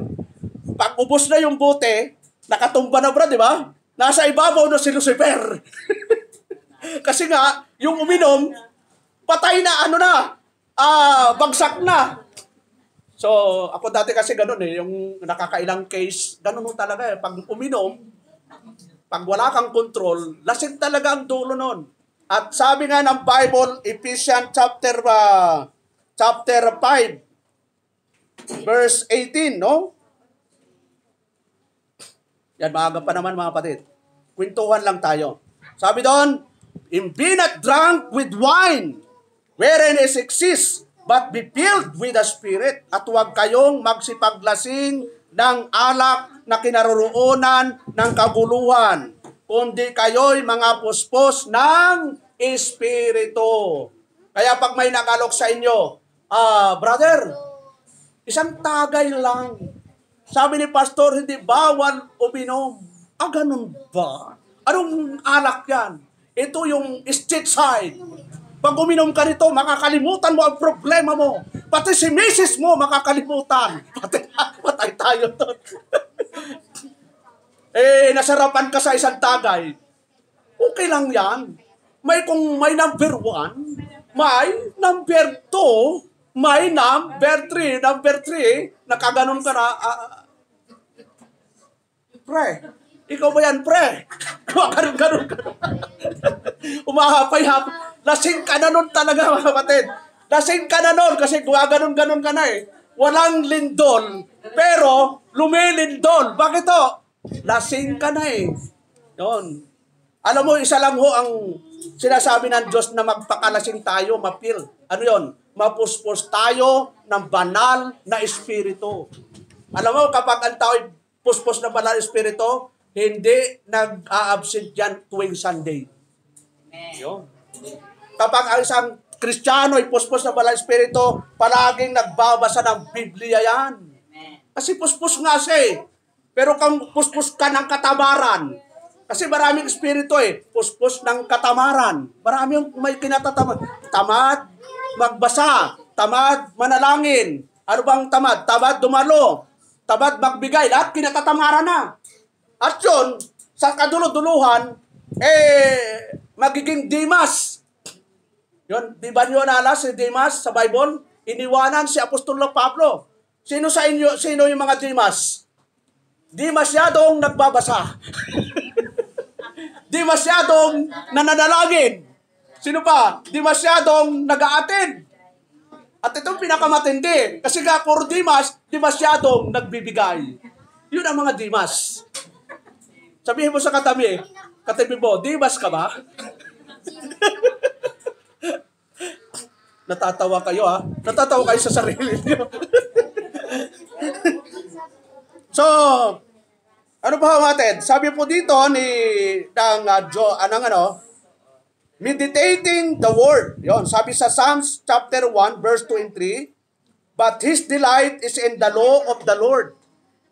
[SPEAKER 1] Pag ubos na yung bote, nakatumba na bro, di ba? Nasa ibabaw na si Lucifer. Kasi nga, yung uminom, patay na, bagsak na. So, ako dati kasi ganun yung nakakailang case, ganun talaga Pag uminom, pag wala kang control, lasing talaga ang dulo nun. At sabi nga ng Bible, Ephesians chapter 5, verse 18, no? Yan, maaga pa naman mga kapatid. Kwentuhan lang tayo. Sabi doon, be not drunk with wine, wherein is excess, but be filled with the Spirit. At huwag kayong magsipaglasing ng alak na kinaroroonan ng kaguluhan, kundi kayo'y mga puspos ng Espiritu. Kaya pag may nagalok sa inyo, brother, isang tagay lang. Sabi ni pastor, hindi bawal uminom. Ganun ba? Anong alak yan? Ito yung street side. Pag uminom ka nito, makakalimutan mo ang problema mo. Pati si misis mo, makakalimutan. Patay tayo doon. Nasarapan ka sa isang tagay. Okay lang yan. Kung may number 1, may number 2, may number 3, nakaganon ka na, pre, ikaw ba yan, pre? Ganun. Umahapay-hapay. Lasing ka na nun talaga, mga kapatid. Lasing ka na nun kasi gumaganon-ganon ka na Walang lindol, pero lumilindol. Bakit to? Lasing ka na Yun. Alam mo, isa lang ho ang sinasabi ng Diyos na magpakalasing tayo, mapil. Ano yon? Mapuspos tayo ng banal na espiritu. Alam mo, kapag ang tao'y puspos ng banal na espiritu, hindi nag-a-absent yan tuwing Sunday. Yun. Kapag ang isang Kristiyano ay puspos ng banal na espiritu, palaging nagbabasa ng Biblia yan. Kasi puspos nga siya eh. Pero kung puspos ka ng katamaran, kasi maraming espiritu eh, puspos ng katamaran. Marami yung may kinatatamad. Tamad magbasa, tamad manalangin. Ano bang tamad? Tamad dumalo, tamad magbigay. Lahat kinatatamaran na. At yun, sa kaduluduluhan, magiging Demas. Yun, di ba niyo naalala si Demas sa Bible? Iniwanan si Apostolo Pablo. Sino sa inyo, sino yung mga Demas? Di masyadong nagbabasa. Di masyadong nananalangin. Sino pa? Di masyadong nag-a-attend. At itong pinakamatindi. Kasi nga, puro Dimas, di masyadong nagbibigay. Yun ang mga Dimas. Sabihin mo sa katabi mo, Dimas ka ba? Natatawa kayo ha? Natatawa kayo sa sarili niyo. So, ano pa natin? Sabi po dito meditating the word. Yon, sabi sa Psalms chapter 1 verse 2 and 3, but his delight is in the law of the Lord,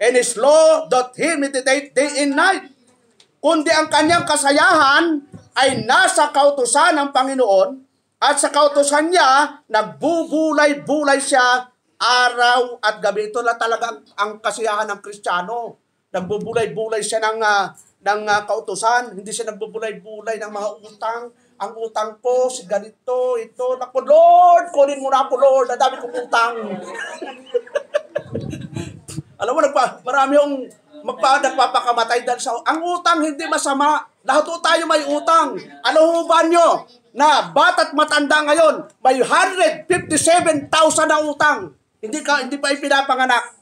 [SPEAKER 1] and his law doth he meditate day and night. Kundi ang kanyang kasayahan ay nasa kautusan ng Panginoon, at sa kautusan niya nagbubulay-bulay siya araw at gabi. Ito na talaga ang kasiyahan ng Kristiyano. Nagbubulay-bulay siya ng kautusan. Hindi siya nagbubulay-bulay ng mga utang. Ang utang ko, si ganito, ito. Naku, Lord, kunin mo na ako, Lord. Ang dami kong utang. Alam mo, marami yung nagpapakamatay dahil sa... Ang utang hindi masama. Lahat po tayo may utang. Ano ho ba nyo? Na bata't matanda ngayon, may 157,000 na utang. Hindi pa ipinapanganak.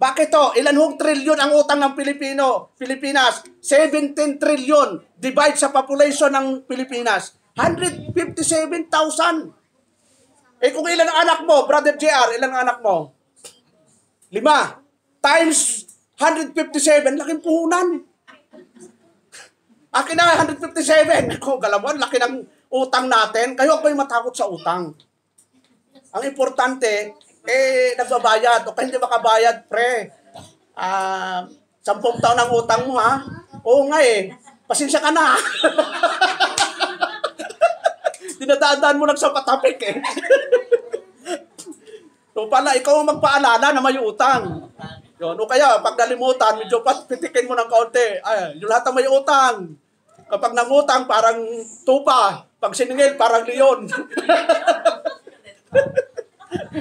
[SPEAKER 1] Bakit to? Ilan hong trilyon ang utang ng Pilipinas? 17 trilyon. Divide sa population ng Pilipinas. 157,000. Kung ilan ang anak mo, Brother JR, ilan ang anak mo? 5. Times 157, laking puhunan. Akin na 157. Ako, galawan, laki ng utang natin. Kayo ako'y matakot sa utang. Ang importante, nagbabayad. O kaya hindi makabayad, pre. 10 taon ang utang mo, ha? Oo nga eh. Pasensya ka na, ha? Dinadaan mo lang sa patapik, eh. So pala, ikaw ang magpaalala na may utang. Yun. O kaya, pag nalimutan, medyo pitikin mo ng kaunti. Ay, yung lahat ng may utang. Kapag nangutang, parang tupa. Pag siningil, parang leon.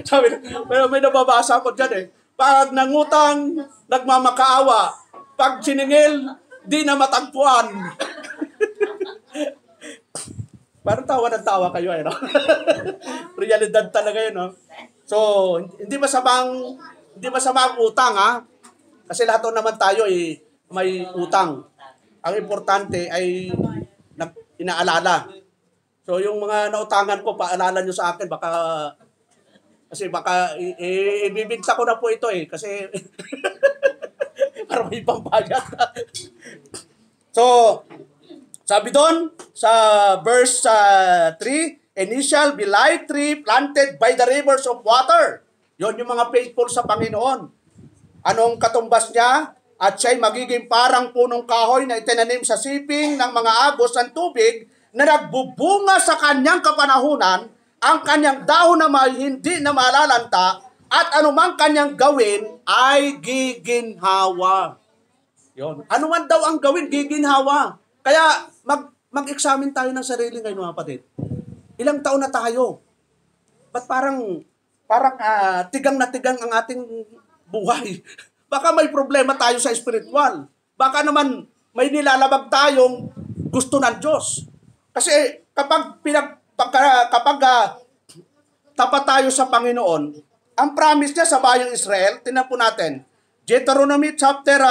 [SPEAKER 1] Sabi, pero may nababasa ko dyan eh. Pag nangutang, nagmamakaawa. Pag siningil, di na matagpuan. Parang tawa kayo eh, no? Realidad talaga yun, no? So, hindi masamang utang, ha? Kasi lahat naman tayo eh, may utang. Ang importante ay inaalala. So, yung mga nautangan ko, paalala nyo sa akin, baka ibibigta ko na po ito eh. Kasi, para may pambayad. So, sabi doon, sa verse 3, and he shall be like tree planted by the rivers of water. Yon yung mga faithful sa Panginoon. Anong katumbas niya? At siya'y magiging parang punong kahoy na itinanim sa siping ng mga agos ng tubig na nagbubunga sa kanyang kapanahunan, ang kanyang dahon na hindi na malalanta, at anumang kanyang gawin ay giginhawa. Yon. Anuman daw ang gawin, giginhawa. Kaya mag-examine tayo ng sarili ngayon, mga kapatid. Ilang taon na tayo? Ba't parang tigang na tigang ang ating buhay? Baka may problema tayo sa spiritual. Baka naman may nilalabag tayong gusto ng Diyos. Kasi kapag tapat tayo sa Panginoon, ang promise niya sa bayang Israel, tingnan po natin, Deuteronomy chapter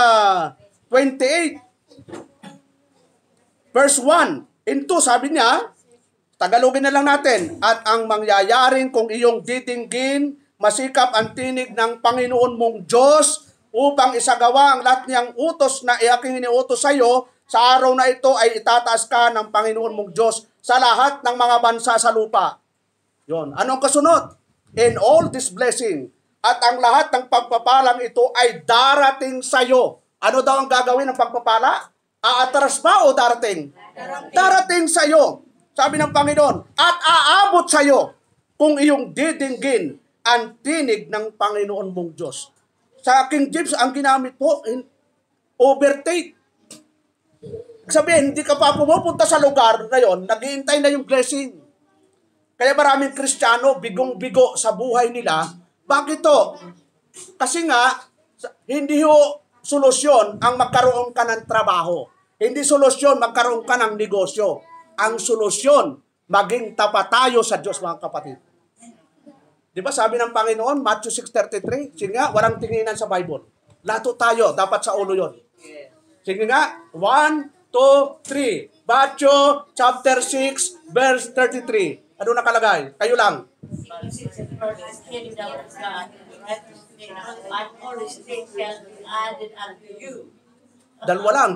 [SPEAKER 1] 28. Verse 1 and 2, sabi niya, Tagalogin na lang natin, at ang mangyayaring kung iyong ditinggin, masikap ang tinig ng Panginoon mong Diyos upang isagawa ang lahat niyang utos na iaking iniutos sa iyo, sa araw na ito ay itataas ka ng Panginoon mong Diyos sa lahat ng mga bansa sa lupa. Yon. Anong kasunod? In all this blessing, at ang lahat ng pagpapalang ito ay darating sa iyo. Ano daw ang gagawin ng pagpapala? Aatras ba o darating? Darating sa iyo. Sabi ng Panginoon, at aabot sa iyo kung iyong didinggin ang tinig ng Panginoon mong Diyos. Sa King James, ang ginamit po, overtake. Sabihin, hindi ka pa pumupunta sa lugar na yon, naghihintay na yung blessing. Kaya maraming Kristiyano, bigong-bigo sa buhay nila. Bakit to? Kasi nga, hindi ho solusyon ang magkaroon ka ng trabaho. Hindi solusyon magkaroon ka ng negosyo. Ang solusyon, maging tapat tayo sa Diyos, mga kapatid. Di ba sabi ng Panginoon, Matthew 6:33, sige nga, walang tinginan sa Bible. Lato tayo, dapat sa ulo yon. Sige nga, 1, 2, 3. Matthew chapter 6, verse 33. Ano nakalagay? Kayo lang. Dalawa lang.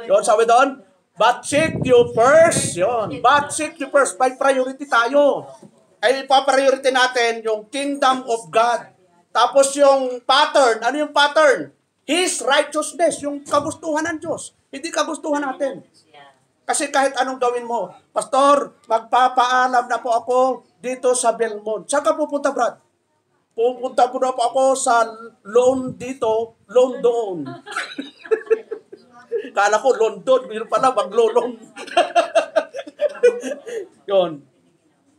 [SPEAKER 1] Yun, sabi doon, but seek you first. Yun, but seek you first. By priority tayo. Ay ipapriority natin yung kingdom of God. Tapos yung pattern. Ano yung pattern? His righteousness. Yung kagustuhan ng Diyos. Hindi kagustuhan natin. Kasi kahit anong gawin mo, Pastor, magpapaalam na po ako dito sa Belmont. Saan ka pupunta, Brad? Pupunta po na po ako sa loan dito, loan doon. Kala ko London, yun pala maglo-loan. Yun.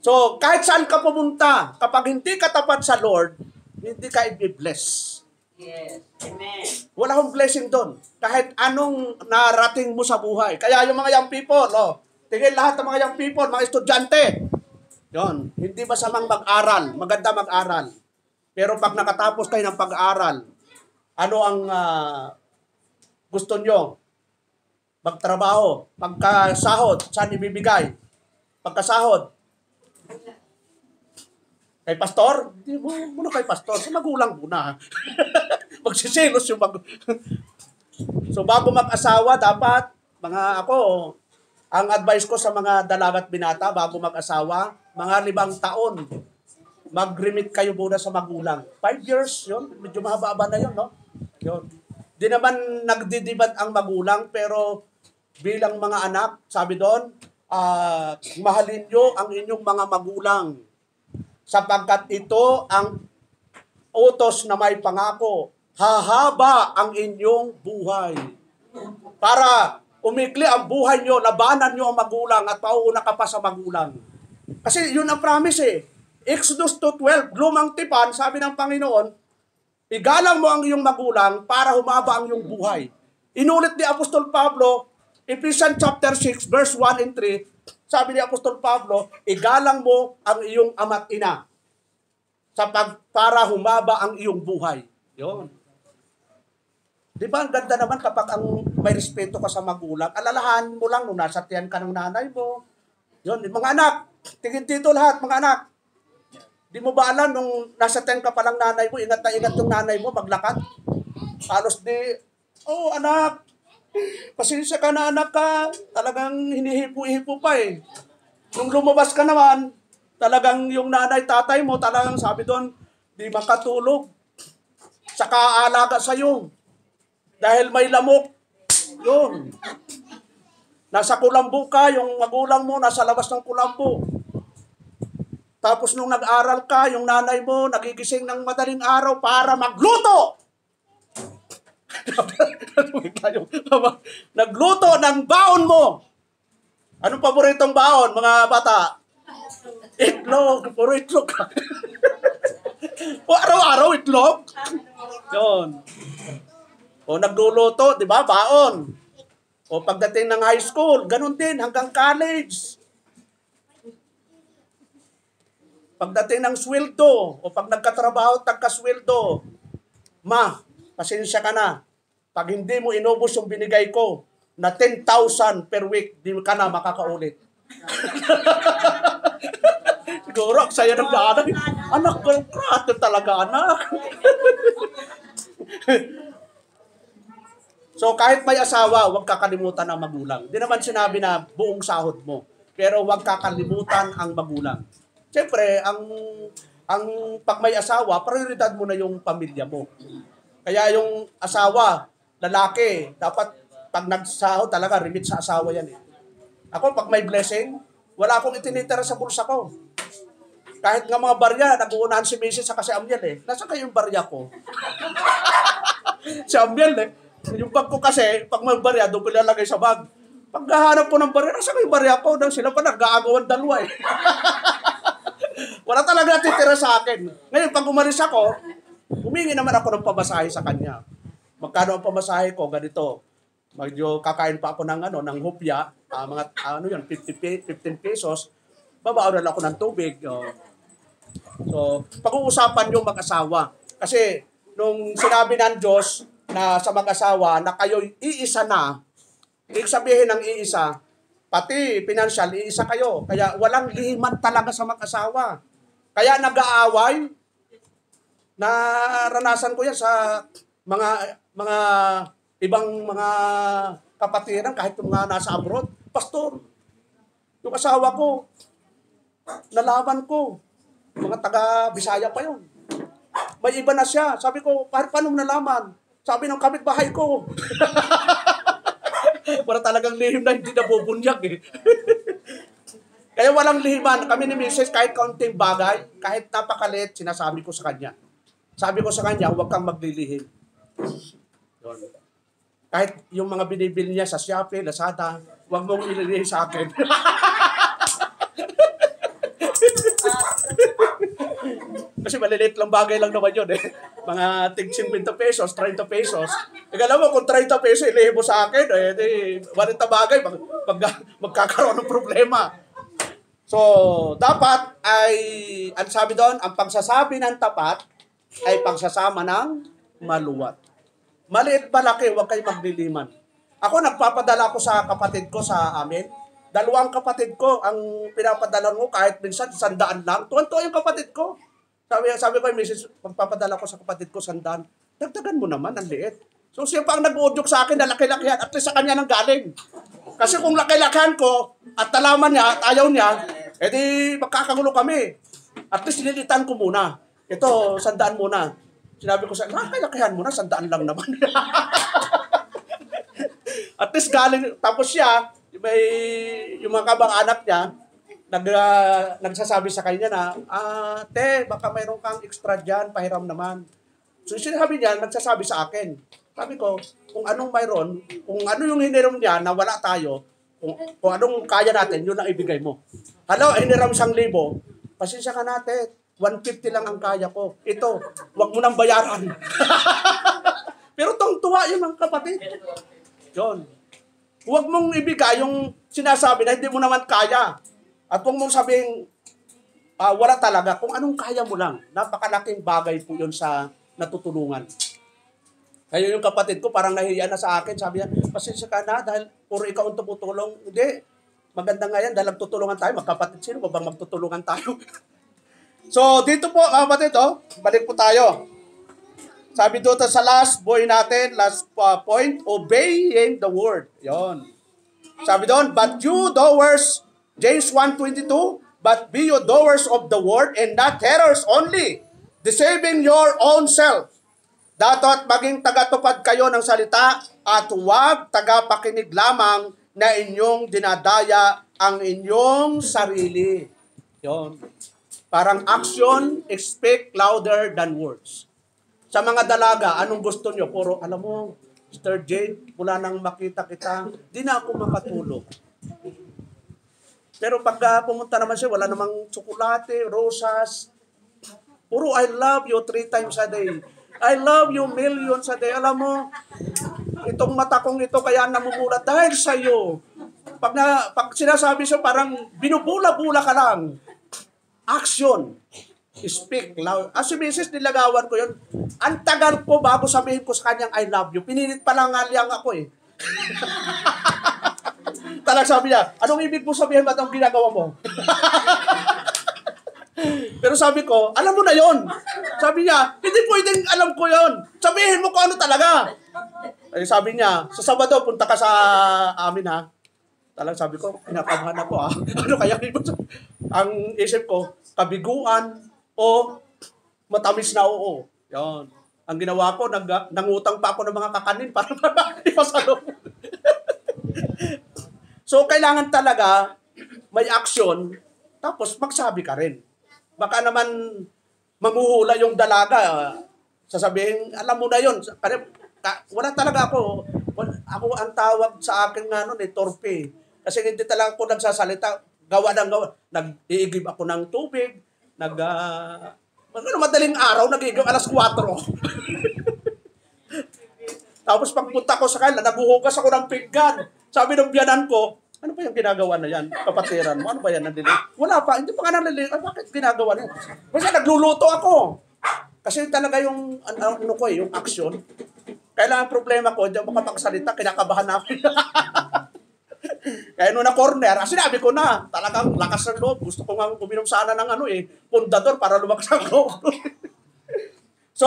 [SPEAKER 1] So, kahit saan ka pumunta, kapag hindi ka tapat sa Lord, hindi ka i-bless.
[SPEAKER 2] Yes. Amen.
[SPEAKER 1] Wala akong blessing doon. Kahit anong narating mo sa buhay. Kaya yung mga young people, tingin lahat ng mga young people, mga estudyante, yun, hindi masamang mag-aral. Maganda mag-aral. Pero pag nakatapos kayo ng pag-aaral, ano ang gusto nyo? Magtrabaho, pagkasahod, saan ibibigay? Pagkasahod. Kay pastor? Hindi mo muna kay pastor. Sa magulang muna. Magsiselos yung So bago mag-asawa, dapat, ang advice ko sa mga dalagat binata, bago mag-asawa, mga 5 taon, mag-remit kayo muna sa magulang. 5 years, yun. Medyo mahaba-haba na yun, no? Yun. Di naman nagdidibat ang magulang, pero bilang mga anak, sabi doon, mahalin nyo ang inyong mga magulang sapagkat ito ang utos na may pangako. Hahaba ang inyong buhay. Para umikli ang buhay nyo, labanan nyo ang magulang at pauuna ka pa sa magulang. Kasi yun ang promise eh. Exodus 2:12, lumang tipan, sabi ng Panginoon, igalang mo ang iyong magulang para humaba ang iyong buhay. Inulit ni Apostol Pablo, Ephesians chapter 6, verse 1 and 3, sabi ni Apostol Pablo, igalang mo ang iyong ama't ina para humaba ang iyong buhay. Yun. Di ba ang ganda naman kapag may respeto ka sa magulang, alalahan mo lang nung nasa tiyan ka ng nanay mo. Yun, mga anak, tingin dito lahat, mga anak. Di mo ba alam nung nasa tiyan ka palang nanay mo, ingat na ingat yung nanay mo, maglakad? Halos anak, pasensya ka na anak ka, talagang hinihipo-hipo pa eh. Nung lumabas ka naman, talagang yung nanay, tatay mo, talagang sabi doon, di makatulog. Saka aalaga sa'yo. Dahil may lamok. Yun. Nasa kulambo ka, yung magulang mo, nasa labas ng kulambo. Tapos nung nag-aral ka, yung nanay mo, nagigising ng madaling araw para magluto. Nagluto ng baon mo. Anong paboritong baon, mga bata? Itlog. Puro itlog ka. O araw-araw itlog. Yun. O nagluluto, di ba? Baon. O pagdating ng high school, ganun din hanggang college. Pagdating ng sweldo, o pag nagkatrabaho, tagkasweldo, pasensya ka na. Pag hindi mo inubos yung binigay ko na 10,000 per week, di ka na makakaulit. Siguro, ang saya ng daanan. Anak ko, krato talaga, anak. So, kahit may asawa, huwag kakalimutan ang magulang. Di naman sinabi na buong sahod mo. Pero huwag kakalimutan ang magulang. Siyempre, ang pag may asawa, prioridad mo na yung pamilya mo. Kaya yung asawa, lalaki, dapat pag nagsahod talaga, remit sa asawa yan eh. Ako, pag may blessing, wala akong itinitira sa bulsa ko. Kahit nga mga barya, nag-uunahan si Mrs. sa kasi Amiel eh. Nasaan kayo yung barya ko? Si Amiel eh. Yung bag ko kasi, pag may barya, doon ko ilalagay sa bag. Pag hahanap ko ng barya, nasaan yung barya ko? Nang sila pa nag-aagawan dalawa eh. Wala talaga natitira sa akin. Ngayon, pag umalis ako, humingi naman ako ng pamasahe sa kanya. Magkano ang pamasahe ko? Ganito. Medyo kakain pa ako ng hopya, mga 15 pesos. Babaon na ako ng tubig. So, pag-uusapan yung mag-asawa. Kasi, nung sinabi ng Diyos na sa mag-asawa na kayo iisa na, ibig sabihin ng iisa, pati financial, iisa kayo. Kaya walang lihiman talaga sa mag-asawa. Kaya nag-aaway, naranasan ko yan sa mga ibang mga kapatiran, kahit yung mga nasa abroad. Pastor, yung asawa ko, nalaman ko, mga taga-Bisaya pa yun. May iba na siya. Sabi ko, paano nalaman? Sabi ng kapitbahay ko. Wala talagang lihim na hindi nabubunyag eh. Kaya walang lihiman. Kami ni Mrs. kahit kaunting bagay, kahit napakalit, sinasabi ko sa kanya. Sabi ko sa kanya, huwag kang maglilihim. Yun. Kahit yung mga binibili niya sa Shopee, Lazada, huwag mong ililihim sa akin. Kasi maliliit lang bagay lang naman yun eh. Mga tig 50 pesos, 30 pesos. Alam mo, kung 30 pesos ilihim mo sa akin, eh, di, walita bagay, magkakaroon ng problema. So, dapat ay, ang sabi doon, ang pagsasabi ng tapat ay pagsasama ng maluwat. Maliit malaki, huwag kayo magliliman. Ako, nagpapadala ko sa kapatid ko sa amin. 2 kapatid ko, ang pinapadala ko kahit minsan 100 lang. Tuwan-tuwa yung kapatid ko. Sabi ko, Mrs., magpapadala ko sa kapatid ko 100. Dagdagan mo naman, ang liit. So siya pa ang nag-uudyok sa akin na laki-lakihan, at least sa kanya nang galing. Kasi kung laki-lakihan ko, at talaman niya, at ayaw niya, edi magkakagulo kami. At least nililitan ko muna. Ito, 100 muna. Sinabi ko sa laki-lakihan muna, 100 lang naman. At least galing, tapos siya, yung mga kabang-anak niya, nagsasabi sa kanya na, te, baka mayroon kang extra dyan, pahiram naman. So sinabi niya, nagsasabi sa akin. Sabi ko, kung anong mayroon, kung ano yung hiniram niya na wala tayo, kung anong kaya natin, yun ang ibigay mo. Hala, hiniram 1,000, pasensya ka natin, 150 lang ang kaya ko. Ito, wag mo nang bayaran. Pero tuwa yun mga kapatid. Yun. Huwag mong ibigay yung sinasabi na hindi mo naman kaya. At huwag mong sabihin, wala talaga. Kung anong kaya mo lang. Napakalaking bagay po yun sa natutulungan. Kaya yung kapatid ko parang nahiya na sa akin. Sabi niya, pasensya ka na dahil puro ikaw ang tumutulong. Hindi. Maganda nga yan dahil magtutulungan tayo. Magkapatid, sino ba bang magtutulungan tayo? So, dito po, kapatid, balik po tayo. Sabi dito sa last point natin, last point, obeying the word. Yon. Sabi doon, but you doers, James 1:22, but be you doers of the word and not hearers only, deceiving your own self. Dapat maging tagatupad kayo ng salita at huwag tagapakinig lamang na inyong dinadaya ang inyong sarili. Yon. Parang action speak louder than words. Sa mga dalaga, anong gusto nyo? Puro, alam mo, Mr. Jade, mula nang makita kita, di na ako makatulog. Pero pag pumunta naman siya, wala namang tsokolate, rosas. Puro, I love you 3 times a day. I love you millions a day. Alam mo, itong mata kong ito kaya namumulat dahil sa'yo. Pag sinasabi siya, parang binubula-bula ka lang. Action. Speak loud. Si Mrs. nilagawan ko yun. Ang tagal ko bago sabihin ko sa kanyang I love you. Pinilit pa lang nga liyang ako eh. Talagang sabi niya, anong ibig mo sabihin ba itong ginagawa mo? Pero sabi ko, alam mo na yon. Sabi niya, hindi pwedeng alam ko yon. Sabihin mo kung ano talaga. Ay, sabi niya, sa Sabado, punta ka sa amin ha. Talagang sabi ko, kinakabahan ako ha. Ano kaya? Ang isip ko, kabiguan o matamis na oo. Yan. Ang ginawa ko, nangutang pa ako ng mga kakanin para ipasalo. So, kailangan talaga may action, tapos magsabi ka rin. Baka naman mamuhula yung dalaga. Sasabihin, alam mo na yun. Wala talaga ako. Ako ang tawag sa akin nga noon, torpe. Kasi hindi talaga ako nagsasalita. Gawa ng gawa. Nag-iigib ako ng tubig. Madaling araw, nag-iigib alas 4. Tapos pagpunta ko sa kanila, naguhugas ako ng pinggan. Sabi ng biyanan ko, ano ba yung ginagawa na yan? Kapatiran mo, ano ba yan? Wala pa, hindi pa nga naliliit. Bakit ginagawa na yan? Kasi nagluluto ako. Kasi talaga yung, yung action. Kailangan problema ko, hindi ako makapagsalita, kinakabahan ako. Kaya nung na-corner, sinabi ko na, talagang lakas ng loob. Gusto ko nga uminom sana ng pundador para lumakas ang loob. So,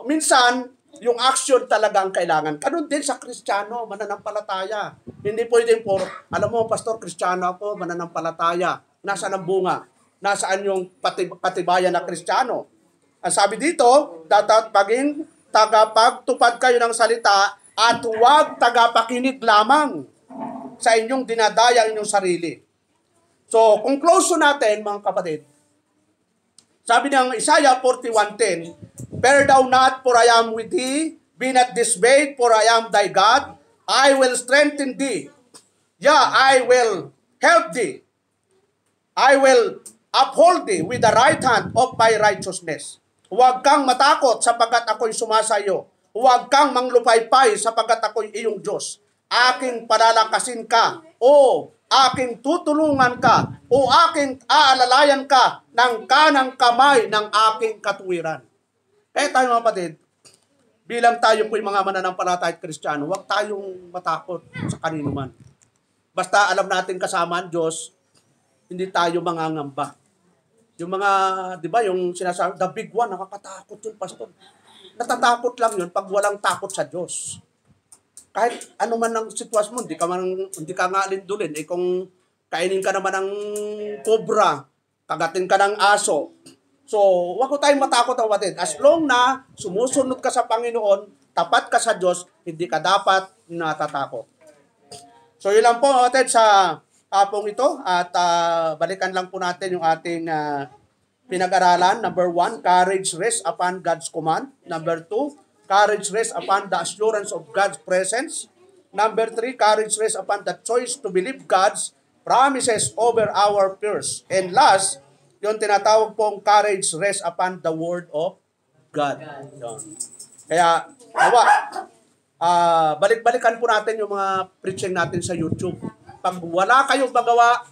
[SPEAKER 1] minsan, yung action talagang kailangan. Ganun din sa Kristiyano, mananampalataya. Hindi pwedeng alam mo, Pastor, Kristiyano ako, mananampalataya. Nasaan ang bunga? Nasaan yung patibayan na Kristiyano? Ang sabi dito, dapat maging tagapagtupad kayo ng salita at huwag tagapakinig lamang sa inyong dinadaya inyong sarili. So, kung close natin, mga kapatid, sabi ng Isaiah 41:10, "Fear thou not, for I am with thee. Be not dismayed, for I am thy God. I will strengthen thee. I will help thee. I will uphold thee with the right hand of my righteousness. Huwag kang matakot sapagkat ako'y sumasayo. Huwag kang manglupaypay sapagkat ako'y iyong Diyos. Aking palalakasin ka, o aking tutulungan ka, o aking aalalayan ka ng kanang kamay ng aking katuwiran." Kaya tayo mga kapatid, bilang tayo po'y mga mananampalataya at Kristiyano, huwag tayong matakot sa kanino man. Basta alam natin kasama ang Diyos, hindi tayo mangangamba. Yung mga, di ba, yung sinasabi, the big one, nakakatakot yun, Pastor. Natatakot lang yun pag walang takot sa Diyos. Kahit ano man ang sitwasyon mo, hindi ka nga lindulin. Kung kainin ka naman ng cobra, kagatin ka ng aso. So, wag ko tayong matakot, kapatid. As long na sumusunod ka sa Panginoon, tapat ka sa Diyos, hindi ka dapat natatakot. So, yun lang po, kapatid, sa hapong ito. At balikan lang po natin yung ating pinag-aralan. Number 1, courage rests upon God's command. Number 2, courage rests upon the assurance of God's presence. Number 3, courage rests upon the choice to believe God's promises over our fears. And last, yung tinatawag pong courage rests upon the Word of God. Kaya, balik-balikan po natin yung mga preaching natin sa YouTube. Pag wala kayong magawa,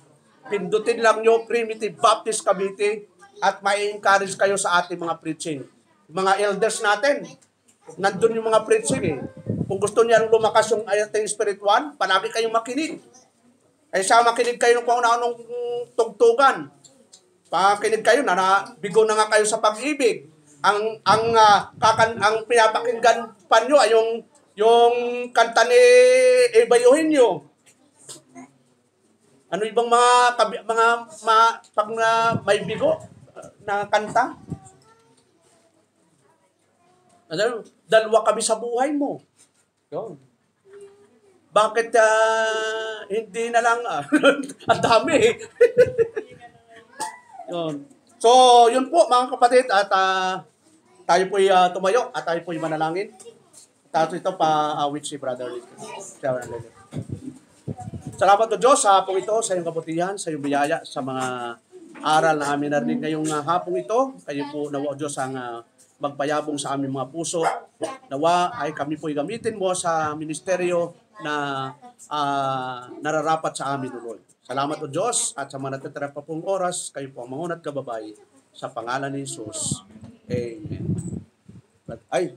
[SPEAKER 1] pindutin lang nyo Primitive Baptist Cavite at mai-encourage kayo sa ating mga preaching. Mga elders natin, nandun yung mga preaching eh. Kung gusto niyan lumakas yung ating spiritual, palagi kayong makinig. Ay sa makinig kayo ng paunang tugtugan. Pakinig kayo na bigo na nga kayo sa pag-ibig. Ang pinapakinggan pa nyo ay yung kanta ni Ebayuhin nyo. Ano ibang pag may bigo na kanta? Dalawa kami sa buhay mo. Yun. Bakit hindi na lang? Ang dami eh. Yun. So, yun po mga kapatid. At tayo po'y tumayo at tayo po'y manalangin. Tapos ito pa-awit si Brother Rick. Salamat o Diyos sa hapong ito, sa iyong kabutihan, sa iyong biyaya, sa mga aral na amin narinig ngayong hapong ito. Kayo po, nawa o Diyos, ang magpayabong sa aming mga puso. Nawa ay kami po'y gamitin mo sa ministeryo na nararapat sa amin, O Lord. Salamat o Diyos, at sa mga natitira pa pong oras, kayo po ang mangunat kababay. sa pangalan ni Jesus. Amen. Ay,